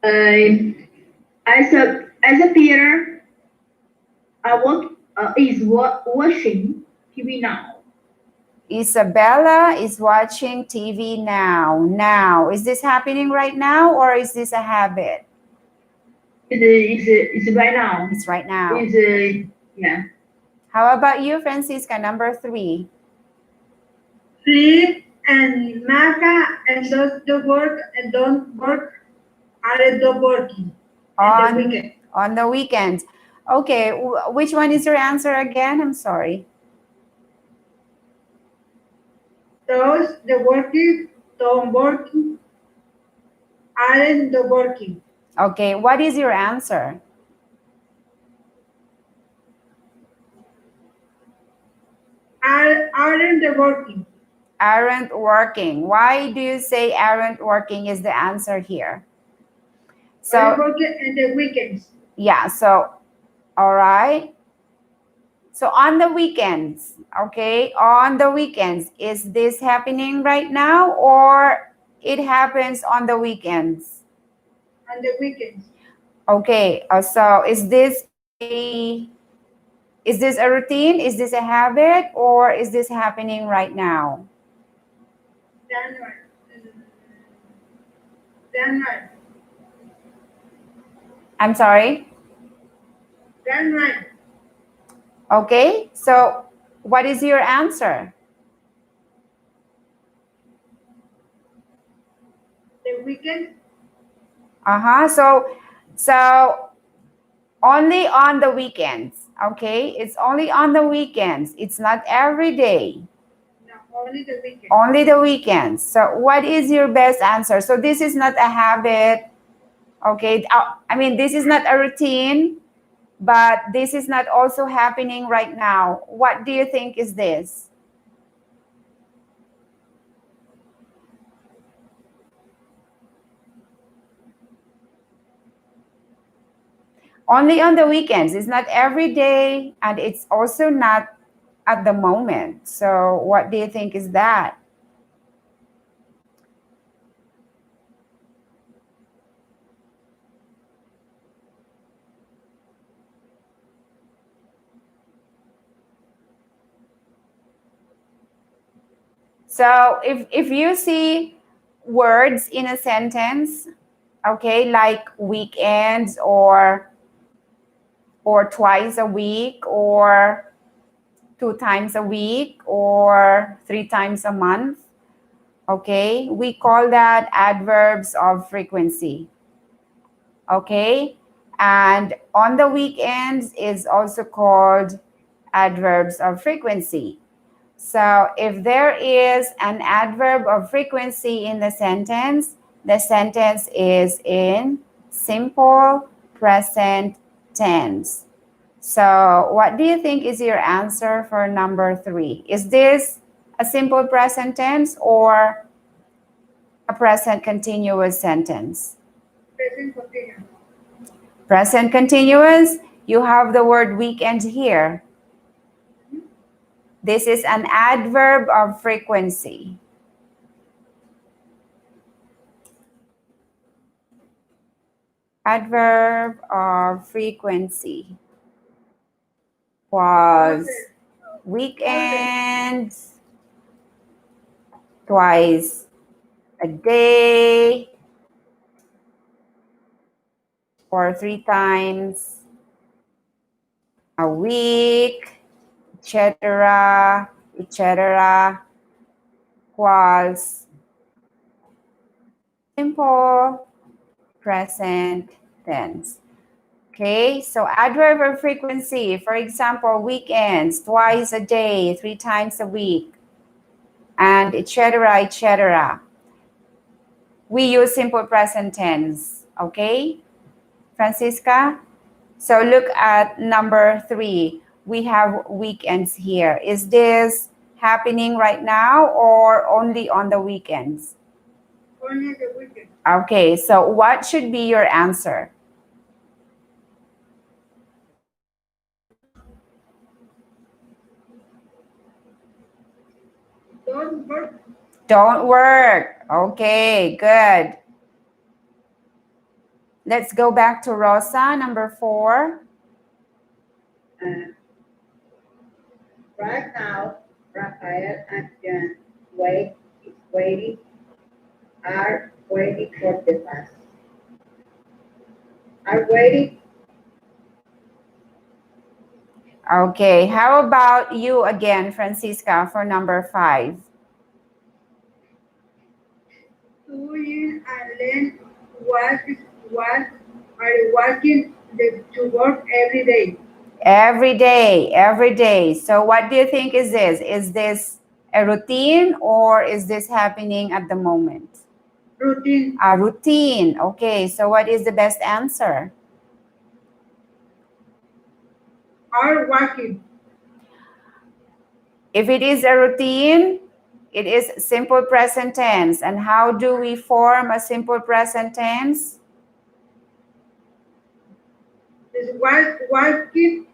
As a peer, is watching TV now. Isabella is watching TV now. Now, is this happening right now or is this a habit? It's right now. It's right now. Yeah. How about you, Francisca? Number 3. Flip and Maca and does the work and don't work are the working. And the weekend. On the weekend. Okay, which one is your answer again? I'm sorry. Those the working, don't working, aren't the working. Okay, what is your answer? Aren't the working. Aren't working. Why do you say aren't working is the answer here? So working in the weekends. Yeah, so all right. So on the weekends, okay, on the weekends, is this happening right now or it happens on the weekends? On the weekends. Okay, so is this a routine? Is this a habit or is this happening right now? January. I'm sorry? January. Okay, so what is your answer? The weekend. So only on the weekends, okay? It's only on the weekends. It's not every day. No, only the weekend. Only the weekends. So what is your best answer? So this is not a habit, okay? I mean, this is not a routine, but this is not also happening right now. What do you think is this? Only on the weekends. It's not every day, and it's also not at the moment. So what do you think is that? So if you see words in a sentence, okay, like weekends or or twice a week, or 2 times a week, or 3 times a month. Okay, we call that adverbs of frequency. Okay, and on the weekends is also called adverbs of frequency. So if there is an adverb of frequency in the sentence is in simple present tense. So what do you think is your answer for number 3? Is this a simple present tense or a present continuous sentence? Present continuous. Present continuous, you have the word weekend here. This is an adverb of frequency. Adverb of frequency was weekends, twice a day, or 3 times a week, etc., etc., was simple present tense. Okay, so adverb of frequency, for example, weekends, twice a day, 3 times a week, and etc., etc. We use simple present tense. Okay, Francisca? So look at number 3. We have weekends here. Is this happening right now or only on the weekends? Only the weekend. Okay, so what should be your answer? Don't work. Don't work. Okay, good. Let's go back to Rosa, number 4. Right now, Raphael and John are waiting for the bus. Are waiting. Okay, how about you again, Francisca, for number 5? Doing and then what are working to work every day. Every day, every day. So what do you think is this? Is this a routine or is this happening at the moment? Routine. A routine. Okay, so what is the best answer? Are working. If it is a routine, it is simple present tense. And how do we form a simple present tense? Is working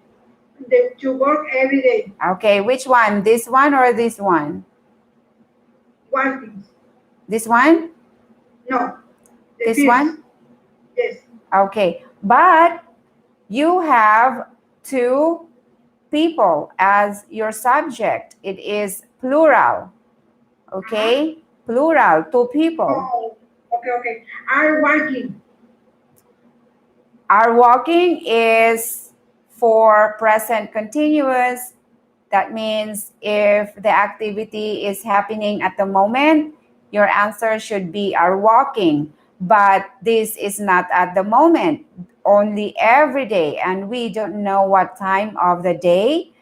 to work every day. Okay, which one? This one or this one? Working. This one? No. This first. one? Yes. Okay, but you have 2 people as your subject. It is plural. Okay? Plural, 2 people. Oh, okay. Are working. Are walking is for present continuous. That means if the activity is happening at the moment, your answer should be are walking. But this is not at the moment, only every day. And we don't know what time of the day,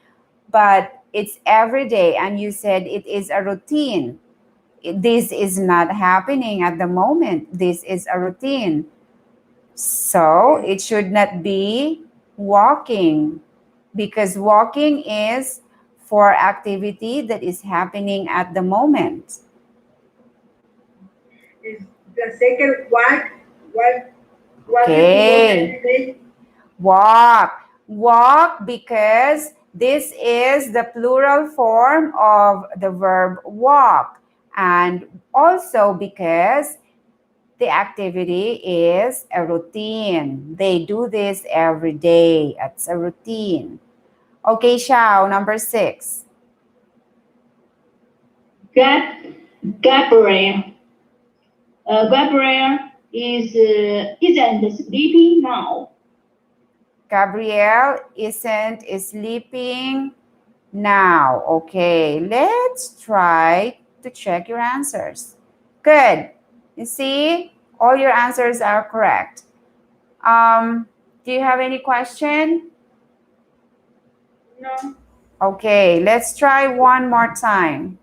but it's every day. And you said it is a routine. This is not happening at the moment. This is a routine. So it should not be walking, because walking is for activity that is happening at the moment. Is the second work Okay. Walk because this is the plural form of the verb walk, and also because the activity is a routine. They do this every day. It's a routine. Okay, Xiao, number 6. Gabriel. Gabriel isn't sleeping now. Gabrielle isn't sleeping now. Okay, let's try to check your answers. Good. You see, all your answers are correct. Do you have any question? No. Okay, let's try one more time.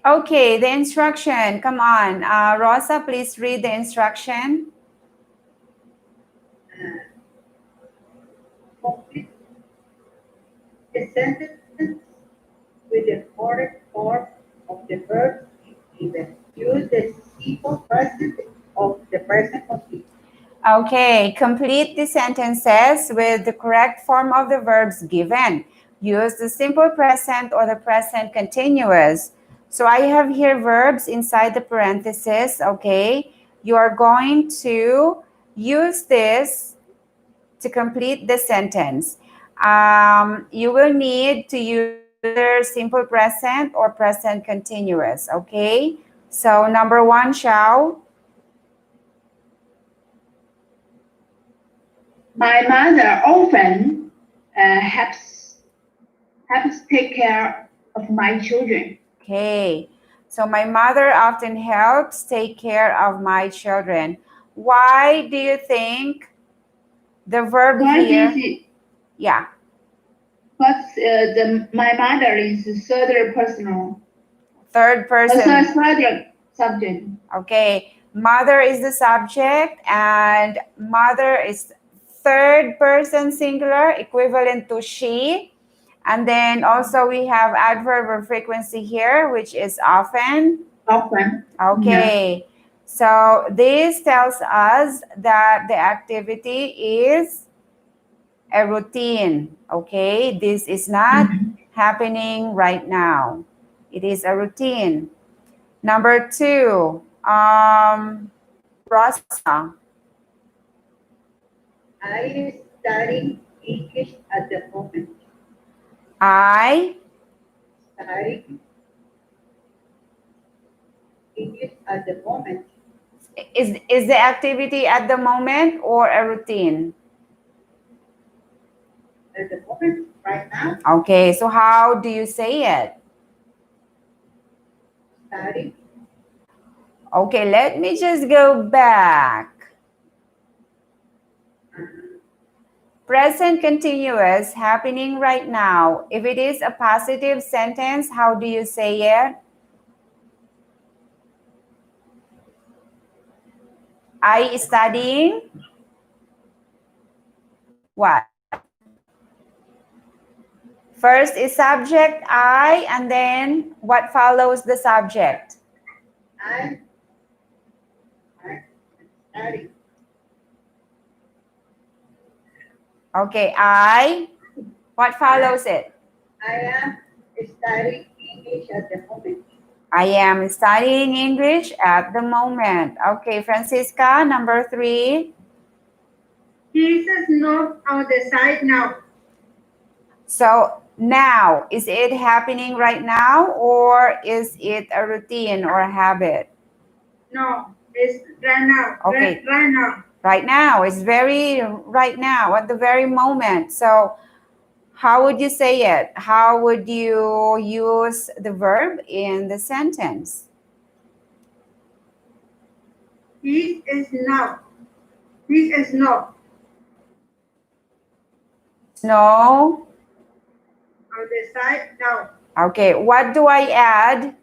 Okay, the instruction. Come on. Rosa, please read the instruction. Complete the sentence with the correct form of the verb if given. Use the simple present of the present complete. Okay, complete the sentences with the correct form of the verbs given. Use the simple present or the present continuous. So I have here verbs inside the parentheses, okay? You are going to use this to complete the sentence. You will need to use either simple present or present continuous, okay? So number one, Xiao. My mother often helps take care of my children. Okay, so my mother often helps take care of my children. Why do you think the verb Why here? is it? Yeah, But my mother is third personal. third person. Third subject. Okay, mother is the subject and mother is third person singular, equivalent to she. And then also we have adverb of frequency here, which is often. Often. Okay, so this tells us that the activity is a routine. Okay, this is not happening right now. It is a routine. Number two, Rosa. I am studying English at the moment. I Studying English at the moment. is the activity at the moment or a routine? At the moment, right now, Okay, so how do you say it? studying. Okay, let me just go back. Present continuous happening right now. If it is a positive sentence, how do you say it? I studying what? First is subject I, and then what follows the subject? I'm studying. Okay, I. What follows it? I am studying English at the moment. I am studying English at the moment. Okay, Francisca, number three. He says no on the side now. So now, is it happening right now or is it a routine or a habit? No, it's right now. Okay. Right now. Right now, it's very right now, at the very moment. So how would you say it? How would you use the verb in the sentence? He is now. He is no Snow. on the side now. Okay, what do I add?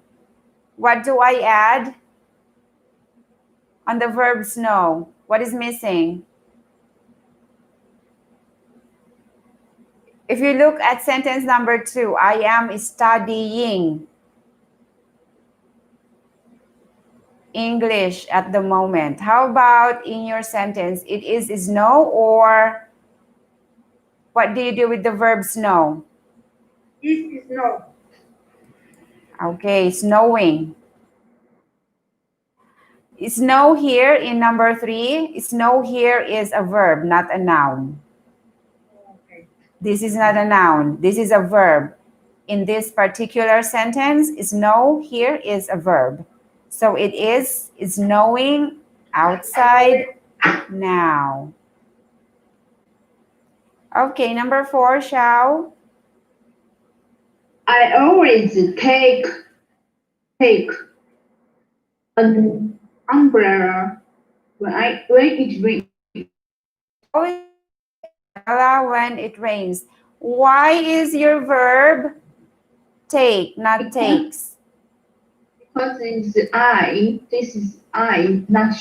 What do I add on the verb snow? What is missing? If you look at sentence number two, I am studying English at the moment. How about in your sentence? It is snow, or what do you do with the verb snow? He is no. Okay, snowing. Snow here in number three. Snow here is a verb, not a noun. Okay. This is not a noun. This is a verb. in this particular sentence is know here is a verb. So it is snowing outside now. Okay, number 4, Xiao. I always take an umbrella when it rains. Always umbrella when it rains. Why is your verb take, not takes? Because it's I, this is I, not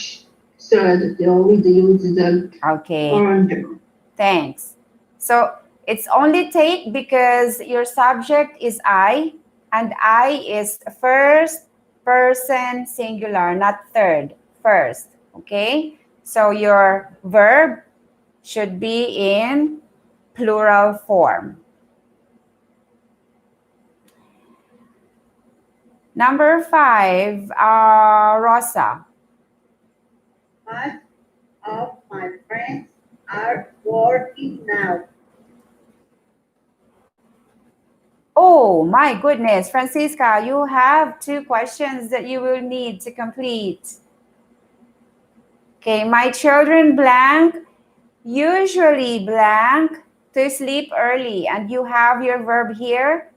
third. They always use the Okay, orange. thanks. So it's only take because your subject is I, and I is first person singular, not third, first. Okay, so your verb should be in plural form. Number 5, Rosa. Most of my friends are working now. Oh my goodness, Francisca, you have 2 questions that you will need to complete. Okay, my children blank, usually blank, to sleep early, and you have your verb here,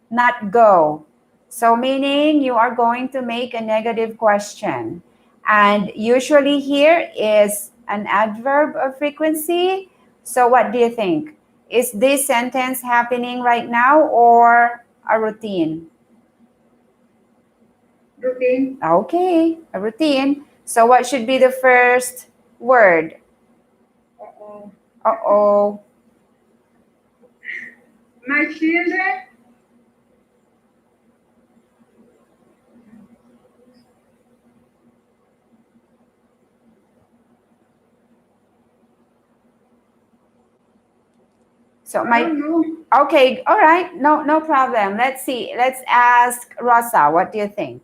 not go. So meaning you are going to make a negative question. And usually here is an adverb of frequency. So what do you think? Is this sentence happening right now or a routine? Routine. Okay, a routine. So what should be the first word? Uh-oh. Uh-oh. My children. So I my don't know. okay, all right, no problem. Let's see. Let's ask Rosa. What do you think?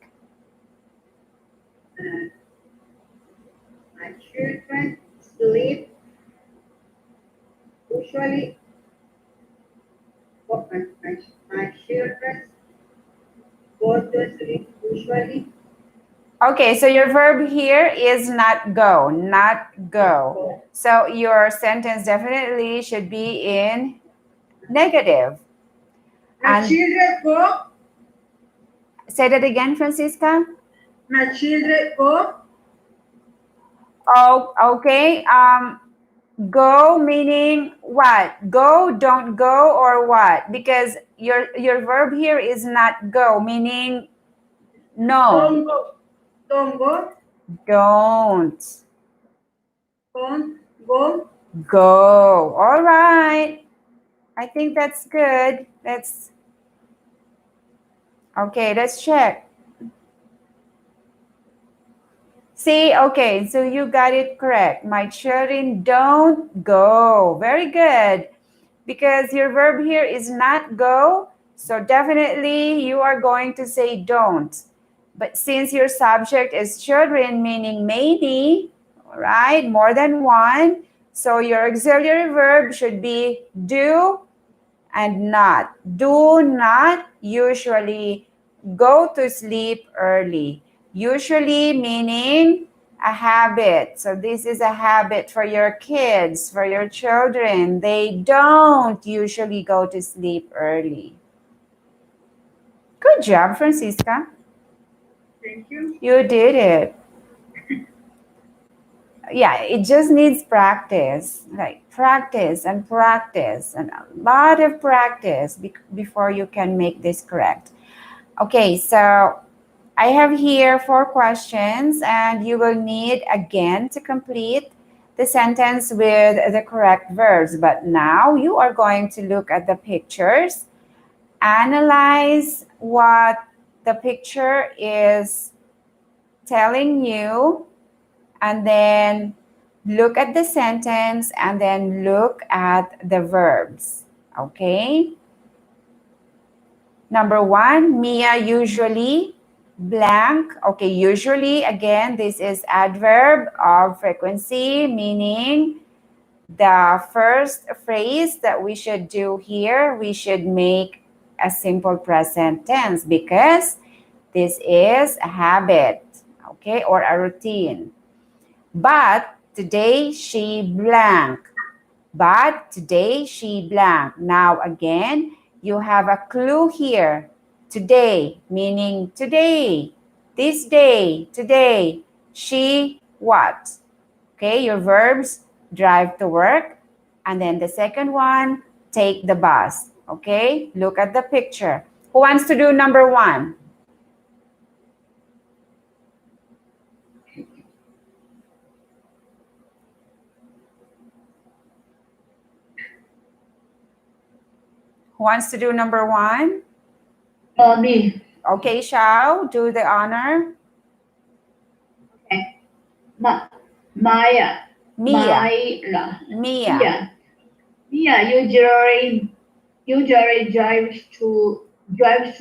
My children sleep usually. My children go to sleep usually. Okay, so your verb here is not go, not go. So your sentence definitely should be in negative. My And children go. say that again, Francisca. My children go. Oh, okay. Go meaning what? Go, don't go, or what? Because your verb here is not go, meaning no. Don't go. Don't go. Don't Don't go. go. All right. I think that's good. Let's check. See, okay, so you got it correct. My children don't go. Very good. Because your verb here is not go, so definitely you are going to say don't. But since your subject is children, meaning maybe, all right, more than one, so your auxiliary verb should be do and not. Do not usually go to sleep early. Usually meaning a habit. So this is a habit for your kids, for your children. They don't usually go to sleep early. Good job, Francisca. Thank you. You did it. Yeah, it just needs practice, like practice and a lot of practice before you can make this correct. Okay, so I have here 4 questions and you will need again to complete the sentence with the correct verbs. But now you are going to look at the pictures, analyze what the picture is telling you, and then look at the sentence and then look at the verbs. Okay? Number 1, Mia usually blank. Okay, usually, again, this is adverb of frequency, meaning the first phrase that we should do here, we should make a simple present tense because this is a habit, okay, or a routine. But today she blank. But today she blank. Now again, you have a clue here. Today, meaning today, this day, today. She what? Okay, your verbs, drive to work. And then the second one, take the bus. Okay, look at the picture. Who wants to do number one? Who wants to do number one? Me. Okay, Shao, do the honor. Okay. Maya. Mia. Maya. Mia. Mia usually drives to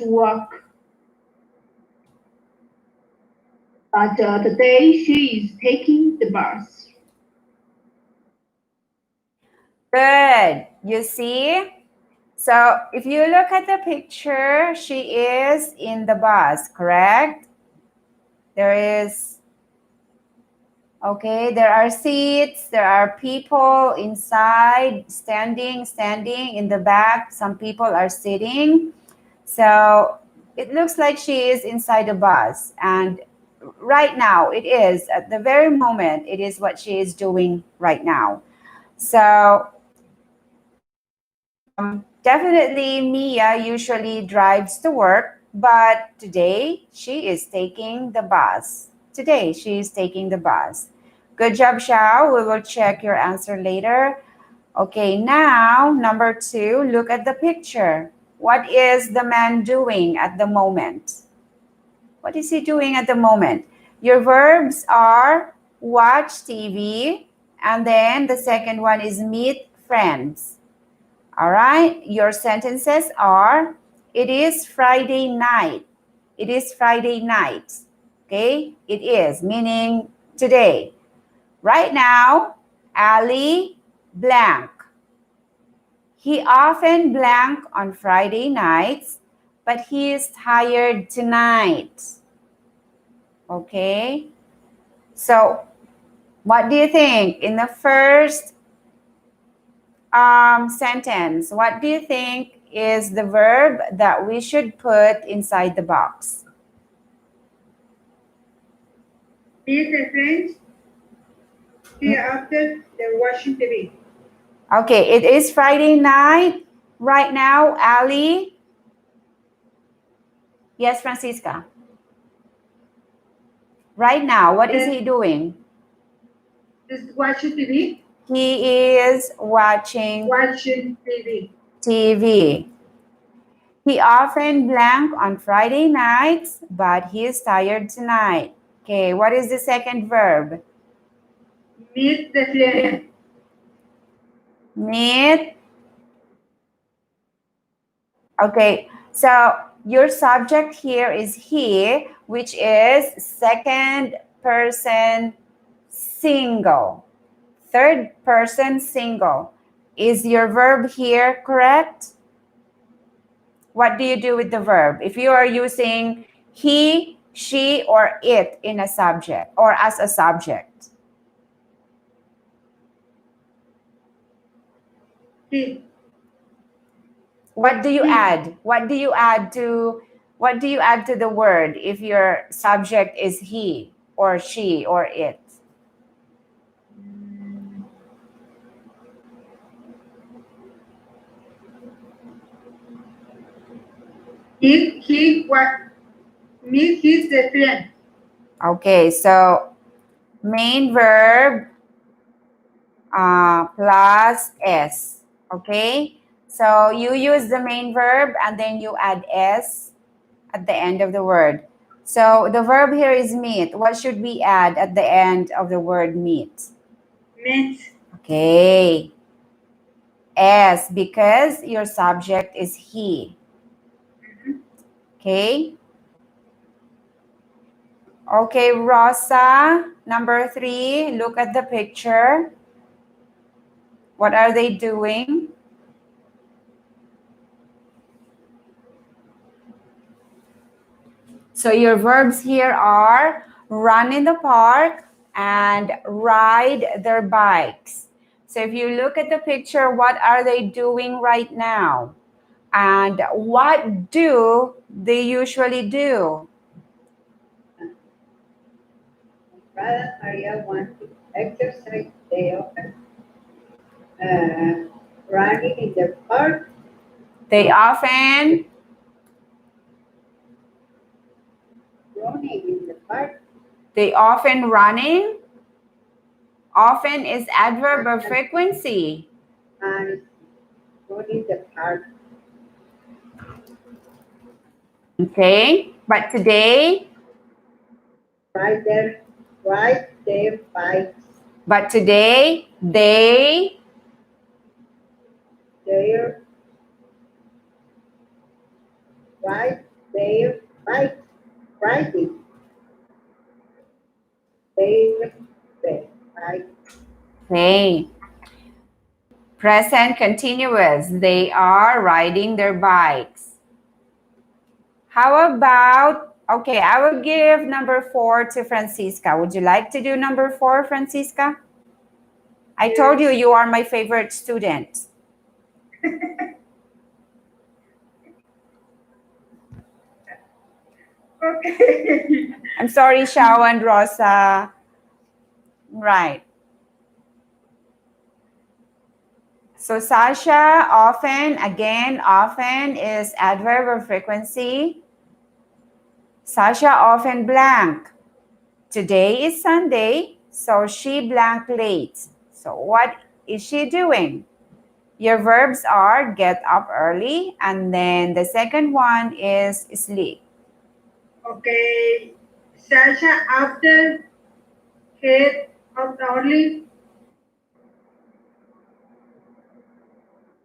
work, but today she is taking the bus. Good. You see? So if you look at the picture, she is in the bus, correct? There are seats, there are people inside, standing in the back. Some people are sitting. So it looks like she is inside the bus. And right now, it is, at the very moment, it is what she is doing right now. So definitely Mia usually drives to work, but today she is taking the bus. Today she is taking the bus. Good job, Xiao. We will check your answer later. Okay, now number 2, look at the picture. What is the man doing at the moment? What is he doing at the moment? Your verbs are watch TV, and then the second one is meet friends. All right, your sentences are, it is Friday night. It is Friday night. Okay, it is, meaning today. Right now, Ali blank. He often blank on Friday nights, but he is tired tonight. Okay, so what do you think in the first sentence? What do you think is the verb that we should put inside the box? Meet the friends. He after the watching TV. Okay, it is Friday night. Right now, Ali. Yes, Francisca. Right now, what is he doing? Is watching TV. He is watching TV. TV. He often blank on Friday nights, but he is tired tonight. Okay, what is the second verb? Meet the friend. Meet. Okay, so your subject here is he, which is second person single. Third person single. Is your verb here correct? What do you do with the verb? If you are using he, she, or it in a subject or as a subject. He. What do you add? What do you add to the word if your subject is he or she or it? He what meet his friend. Okay, so main verb plus s. Okay, so you use the main verb and then you add s at the end of the word. So the verb here is meet. What should we add at the end of the word meet? Meet. Okay. S, because your subject is he. Okay. Okay, Rosa, number 3, look at the picture. What are they doing? So your verbs here are run in the park and ride their bikes. So if you look at the picture, what are they doing right now? And what do they usually do? Brother Maria wants to exercise. They often running in the park. They often Running in the park. running. Often is adverb of frequency. And running the park. Okay, but today, Ride their bikes. but today they Their ride their bikes. Riding. Their bike. okay. Present continuous. They are riding their bikes. How about, okay, I will give number 4 to Francisca. Would you like to do number 4, Francisca? I told you you are my favorite student. Okay. I'm sorry, Xiao and Rosa. Right. So Sasha, often, again, often is adverb of frequency. Sasha often blank. Today is Sunday, so she blank late. So what is she doing? Your verbs are get up early, and then the second one is sleep. Okay. Sasha after head of early.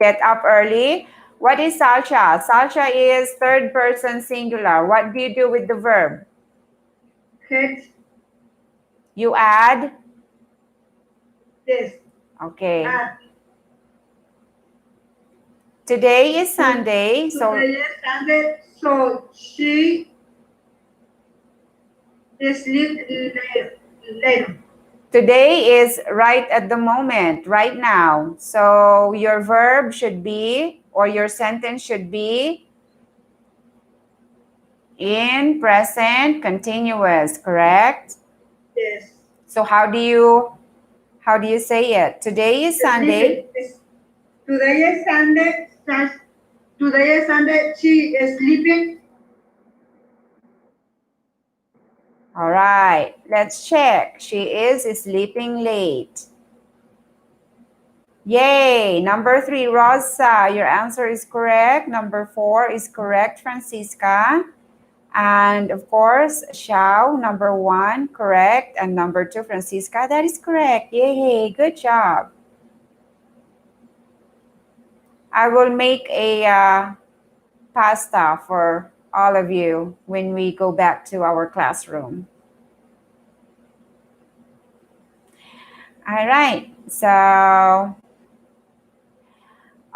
Get up early. What is Sasha? Sasha is third person singular. What do you do with the verb? Head. You add? Yes. Okay. At. Today is Sunday, so Today is Sunday, so she sleep late. today is right at the moment, right now. So your verb should be, or your sentence should be in present continuous, correct? Yes. So how do you say it? Today is Sunday. Today is Sunday. Today is Sunday. She is sleeping. All right, let's check. She is sleeping late. Yay! Number 3, Rosa, your answer is correct. Number 4 is correct, Francisca. And of course, Xiao, number 1, correct. And number 2, Francisca, that is correct. Yay, good job. I will make a pasta for all of you when we go back to our classroom. All right, so,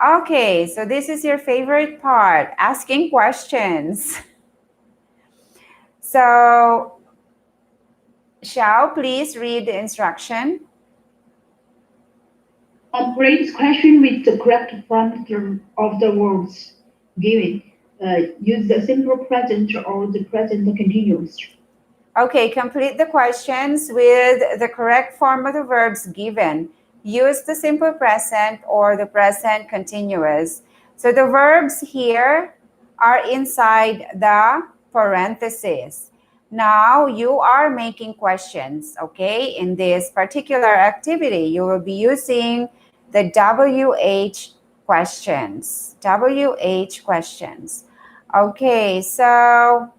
okay, so this is your favorite part, asking questions. So, Xiao, please read the instruction. Complete question with the correct form of the words given. Use the simple present or the present continuous. Okay, complete the questions with the correct form of the verbs given. Use the simple present or the present continuous. So the verbs here are inside the parentheses. Now you are making questions, okay? In this particular activity, you will be using the WH questions. WH questions. Okay, so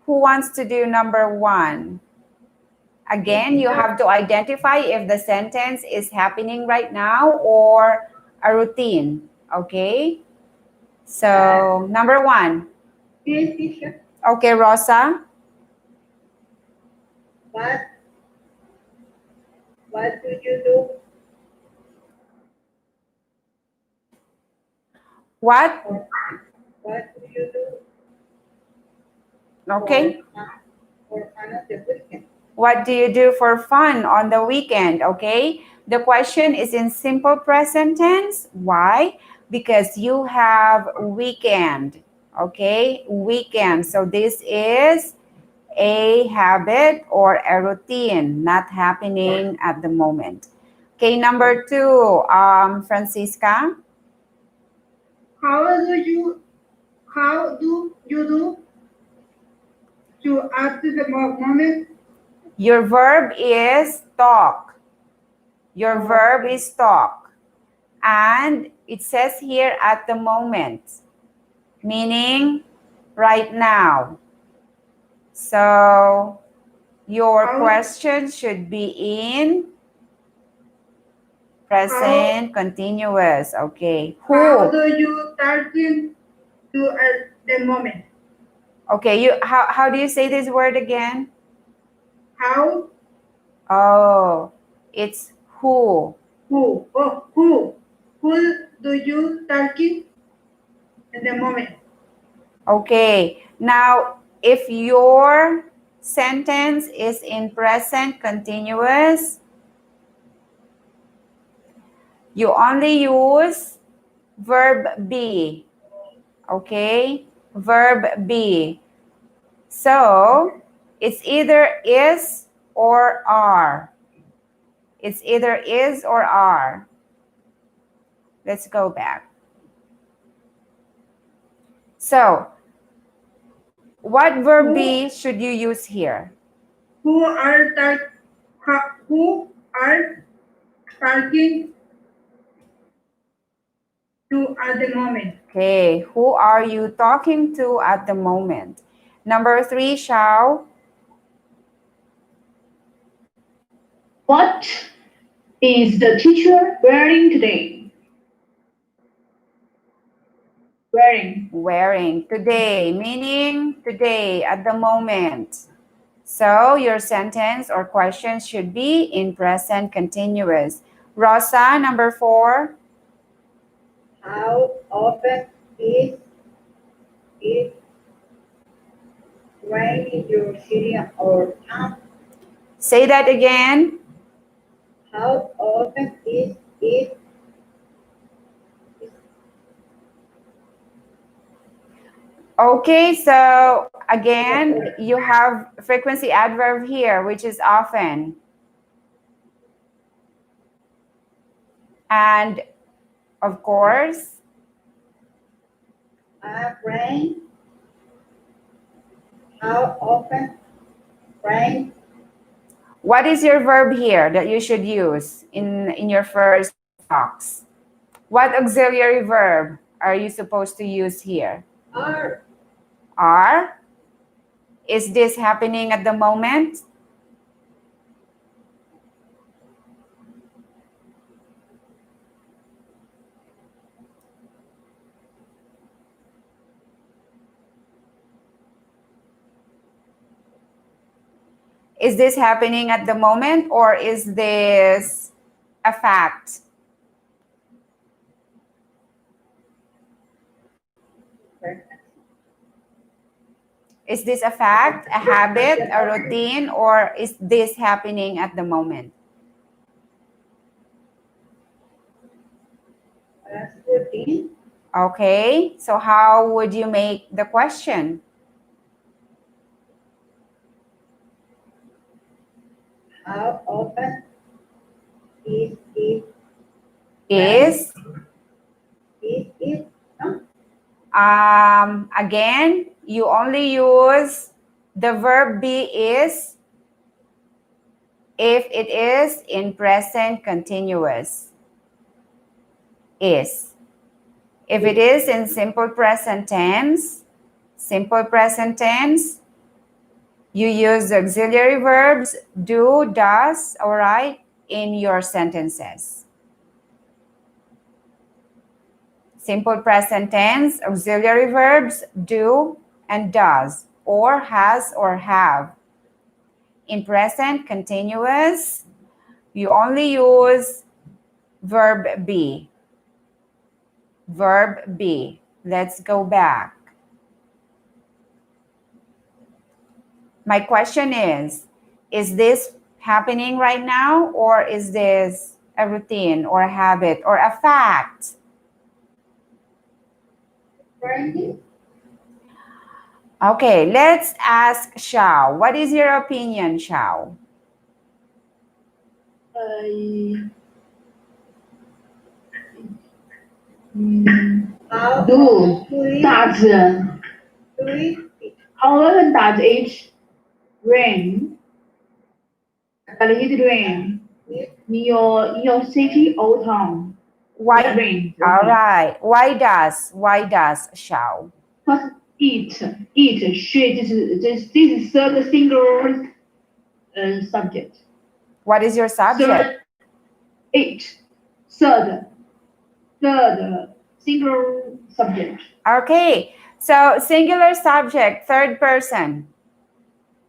who wants to do number 1? Again, you have to identify if the sentence is happening right now or a routine, okay? So, number 1. Yes, teacher. Okay, Rosa. What do you do? What? What do you do? Okay. For fun of the weekend. What do you do for fun on the weekend? Okay. The question is in simple present tense. Why? Because you have weekend. Okay. Weekend. So this is a habit or a routine not happening at the moment. Okay. Number 2, Francisca. How do you do to at the moment? Your verb is talk. Your verb is talk. And it says here at the moment, meaning right now. So your question should be in present continuous. Okay. How Who? do you talking to at the moment? Okay, how do you say this word again? How? Oh, it's who. Who? Oh, who? Who do you talking at the moment? Okay, now if your sentence is in present continuous, you only use verb be. Okay, verb be. So it's either is or are. It's either is or are. Let's go back. So what verb be should you use here? Who are talking to at the moment? Okay, who are you talking to at the moment? Number 3, Shao. What is the teacher wearing today? Wearing today, meaning today at the moment. So your sentence or question should be in present continuous. Rosa, number 4. How often is it rain in your city or town? Say that again. How often is it? Okay, so again, you have frequency adverb here, which is often. And of course, Rain. How often rain? what is your verb here that you should use in your first box? What auxiliary verb are you supposed to use here? Are. Are? Is this happening at the moment? Is this happening at the moment or is this a fact? Is this a fact, a habit, a routine, or is this happening at the moment? Routine. Okay, so how would you make the question? How often is it? Is? Is it? Again, you only use the verb be is if it is in present continuous. Is. If it is in simple present tense, you use auxiliary verbs do, does, all right, in your sentences. Simple present tense, auxiliary verbs do and does, or has or have. In present continuous, you only use verb be. Verb be. Let's go back. My question is this happening right now, or is this a routine or a habit or a fact? Friendly? Okay, let's ask Xiao. What is your opinion, Xiao? How Do do it? does Do it? how often does it rain? Does it rain in your city or town? Why? It rains. All right. Why does Xiao? Because she this is third single subject. What is your subject? Third it third single subject. Okay, so singular subject, third person.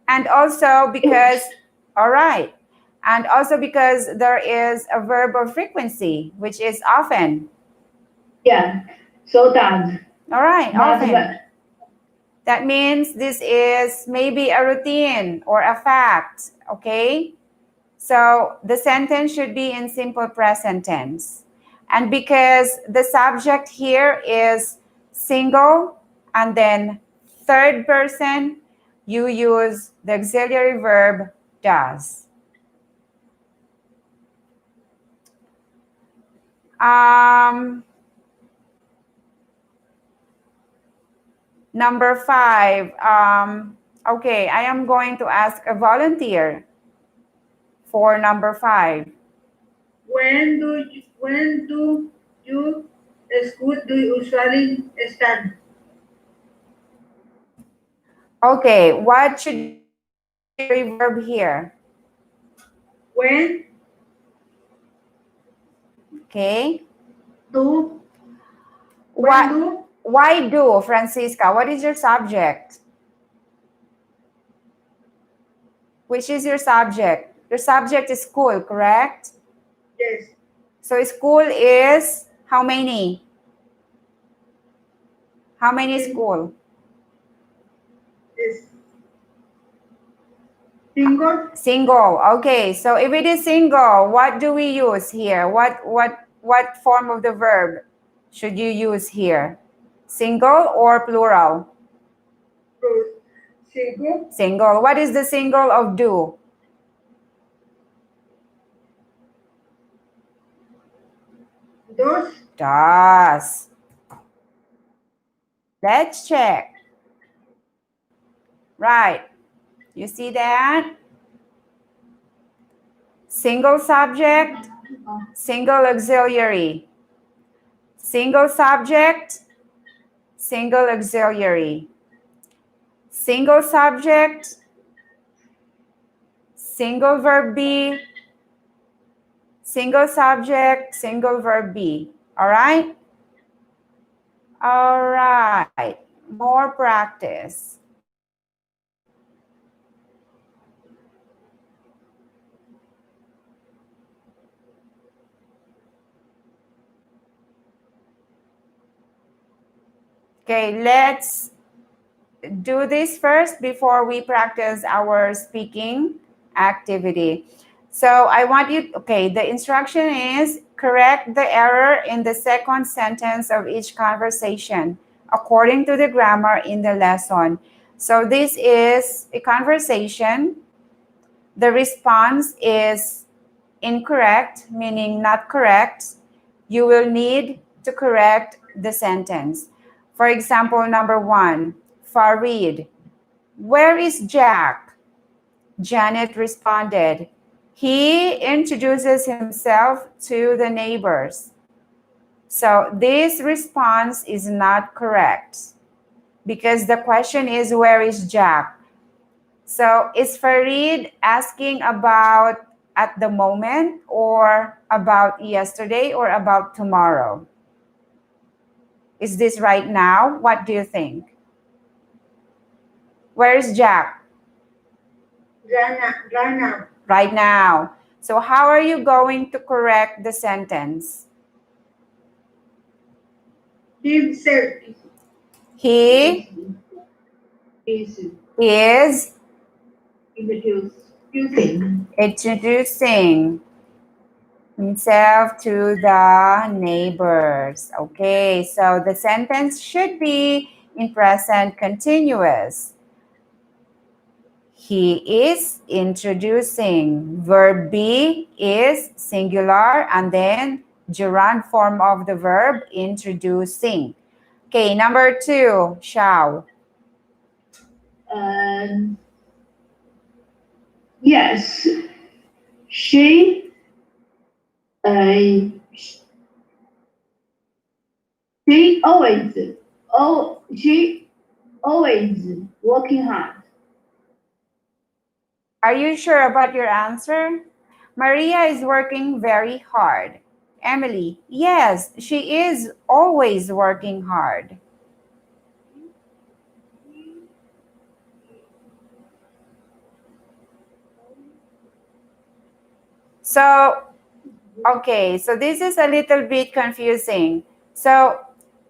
And also because, all right, and also because there is a verb of frequency, which is often. Yeah. So does. All right, Not often. well. That means this is maybe a routine or a fact, okay? So the sentence should be in simple present tense. And because the subject here is single and then third person, you use the auxiliary verb does. Number 5. Okay, I am going to ask a volunteer for number 5. When do you school do you usually start? Okay, what should be verb here? When Okay. do What? when do Why do, Francisca? What is your subject? Which is your subject? Your subject is school, correct? yes So school is how many? How many school? is single Single. Okay, so if it is single, what do we use here? What form of the verb should you use here? Single or plural? single Single. What is the single of do? dos Does. Let's check. Right. You see that? Single subject, single auxiliary. Single subject, single auxiliary. Single subject, single verb be, single subject, single verb be. All right? All right. More practice. Okay, let's do this first before we practice our speaking activity. So I want you, okay, the instruction is correct the error in the second sentence of each conversation according to the grammar in the lesson. So this is a conversation. The response is incorrect, meaning not correct. You will need to correct the sentence. For example, number 1, Farid, where is Jack? Janet responded, he introduces himself to the neighbors. So this response is not correct because the question is, where is Jack? So is Farid asking about at the moment or about yesterday or about tomorrow? Is this right now? What do you think? Where is Jack? right now Right now. So how are you going to correct the sentence? himself He Is is Introducing. Introducing himself to the neighbors. Okay, so the sentence should be in present continuous. He is introducing. Verb be is singular and then gerund form of the verb introducing. Okay, number 2, shall. Yes, she uh, she always working hard. Are you sure about your answer? Maria is working very hard. Emily, yes, she is always working hard. So, okay, so this is a little bit confusing. So,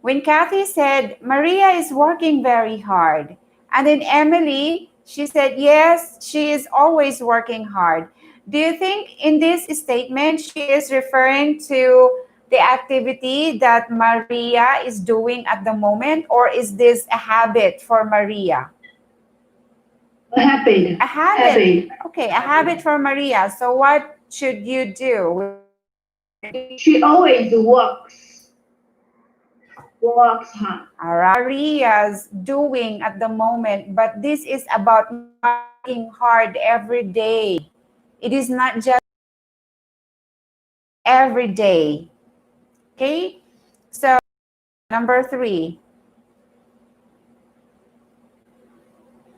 when Kathy said, Maria is working very hard, and then Emily, she said, yes, she is always working hard. Do you think in this statement she is referring to the activity that Maria is doing at the moment, or is this a habit for Maria? A habit. A habit. Okay, a habit for Maria. So what should you do? She always works hard. Maria's doing at the moment, but this is about working hard every day. It is not just every day. Okay? So, number 3.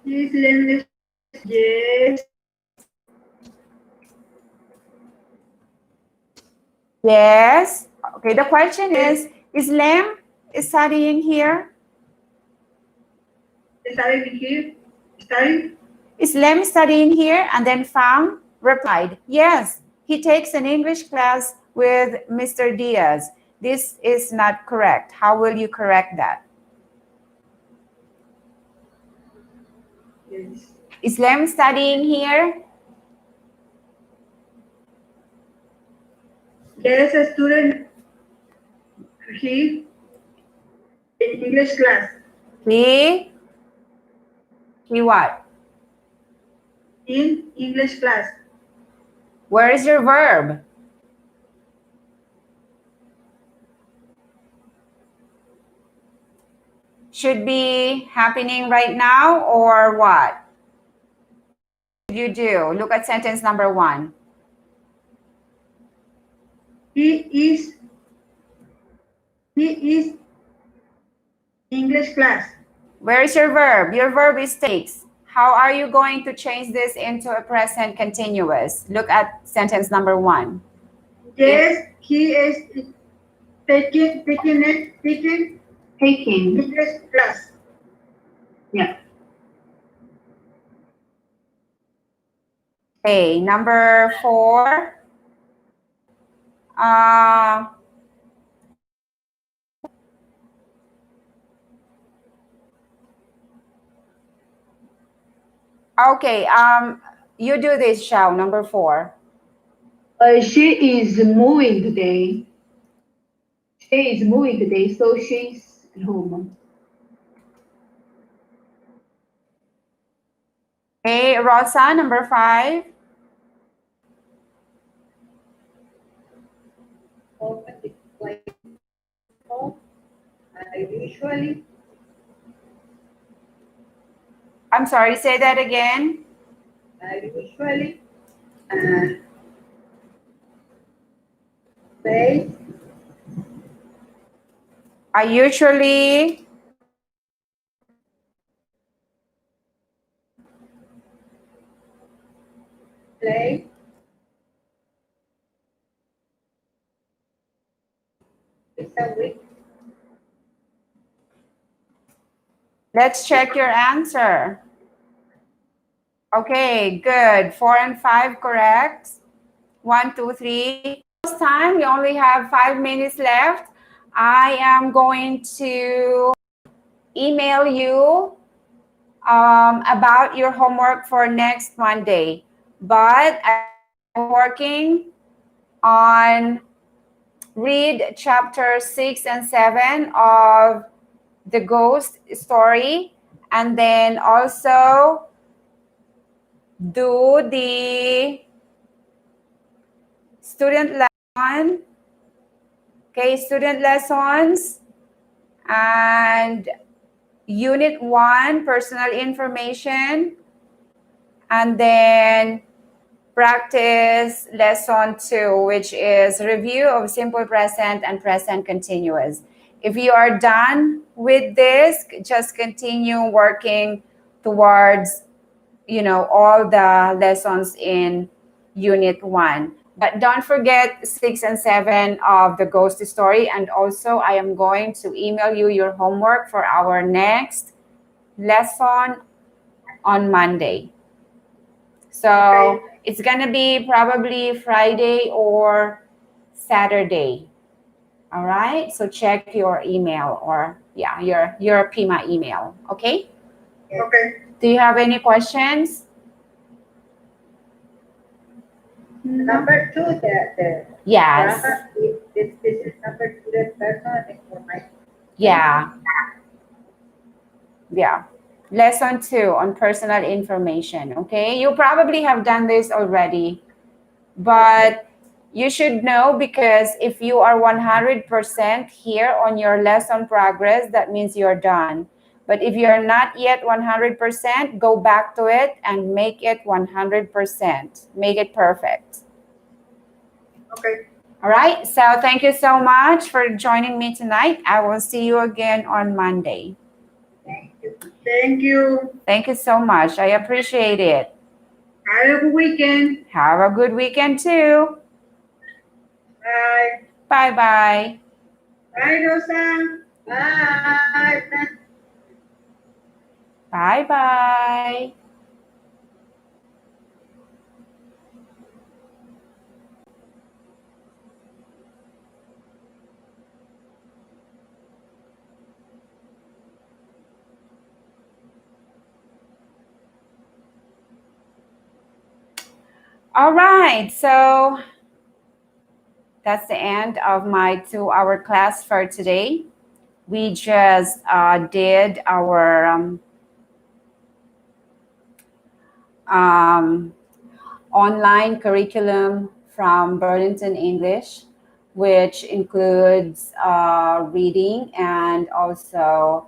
Is Lem yes. Yes. Okay, the question is Lem studying here? Studying here. Studying. Is Lem studying here? And then Fang replied, yes, he takes an English class with Mr. Diaz. This is not correct. How will you correct that? Yes. Is Lem studying here? There is a student here in English class. He what? In English class. Where is your verb? Should be happening right now or what? Should you do? Look at sentence number 1. He is English class. Where is your verb? Your verb is takes. How are you going to change this into a present continuous? Look at sentence number 1. Yes, he is taking English class. Yeah. Okay, number 4. Okay, you do this, Shao, number 4. She is moving today. So she's at home. Okay, Rosa, number 5. Open the play home. I usually I'm sorry, say that again. uh, play I usually play this a week. let's check your answer. Okay, good. 4 and 5 correct. 1, 2, 3. This time we only have 5 minutes left. I am going to email you about your homework for next Monday. But I'm working on read chapter 6 and 7 of the ghost story, and then also do the student lesson, okay, student lessons, and unit 1 personal information, and then practice lesson 2, which is review of simple present and present continuous. If you are done with this, just continue working towards, all the lessons in unit 1. But don't forget 6 and 7 of the ghost story. And also, I am going to email you your homework for our next lesson on Monday. So it's gonna be probably Friday or Saturday. All right. So check your email, or your PIMA email. Okay. Okay. Do you have any questions? Number 2, the Yes. grammar, this is number 2, the personal information. Yeah. Yeah. Lesson 2 on personal information. Okay. You probably have done this already, but you should know, because if you are 100% here on your lesson progress, that means you're done. But if you're not yet 100%, go back to it and make it 100%. Make it perfect. Okay. All right. So thank you so much for joining me tonight. I will see you again on Monday. Thank you. Thank you. Thank you so much. I appreciate it. Have a good weekend. Have a good weekend too. Bye. Bye-bye. Bye, Rosa. Bye. Bye-bye. All right, so that's the end of my 2-hour class for today. We just did our online curriculum from Burlington English, which includes reading and also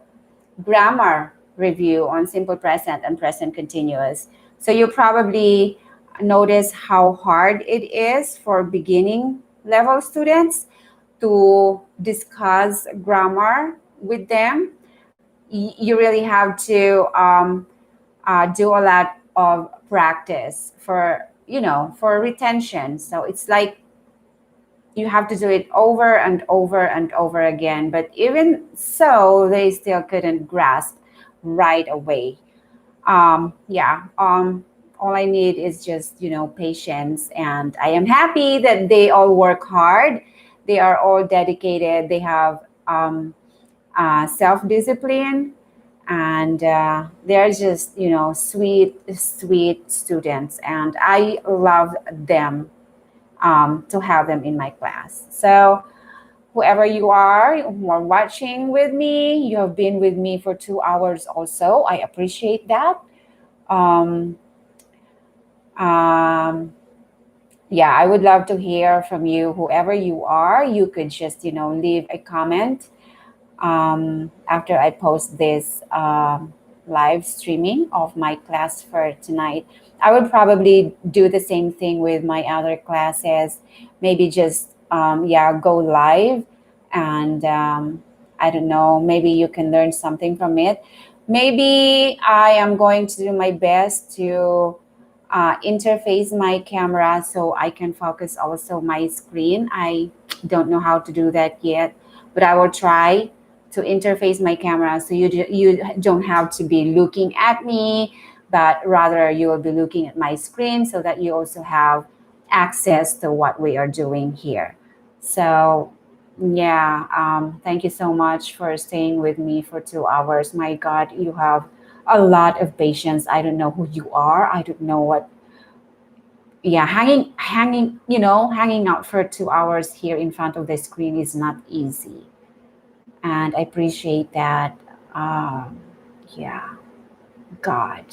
grammar review on simple present and present continuous. So you probably notice how hard it is for beginning level students to discuss grammar with them. You really have to do a lot of practice for retention. So it's like you have to do it over and over and over again. But even so, they still couldn't grasp right away. All I need is just, patience. And I am happy that they all work hard. They are all dedicated. They have self-discipline. And they're just, sweet students. And I love them to have them in my class. So whoever you are who are watching with me, you have been with me for 2 hours also. I appreciate that. I would love to hear from you. Whoever you are, you could just, leave a comment after I post this live streaming of my class for tonight. I would probably do the same thing with my other classes. Maybe just go live, and I don't know, maybe you can learn something from it. Maybe I am going to do my best to interface my camera so I can focus also my screen. I don't know how to do that yet, but I will try to interface my camera so you don't have to be looking at me, but rather you will be looking at my screen so that you also have access to what we are doing here. So thank you so much for staying with me for 2 hours. My God, you have a lot of patience. I don't know who you are. I don't know what. Yeah, hanging out for 2 hours here in front of the screen is not easy, and I appreciate that. Um, yeah, God,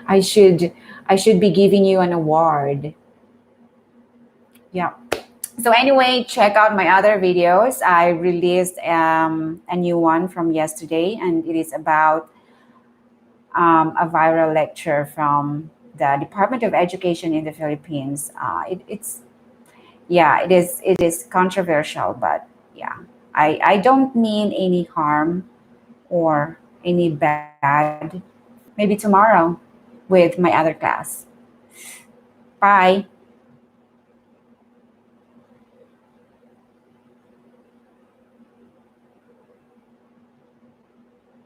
I should I should be giving you an award. Yeah. So anyway, check out my other videos. I released a new one from yesterday, and it is about a viral lecture from the Department of Education in the Philippines. It's yeah, it is controversial, but yeah, I don't mean any harm or any bad. Maybe tomorrow with my other class. Bye.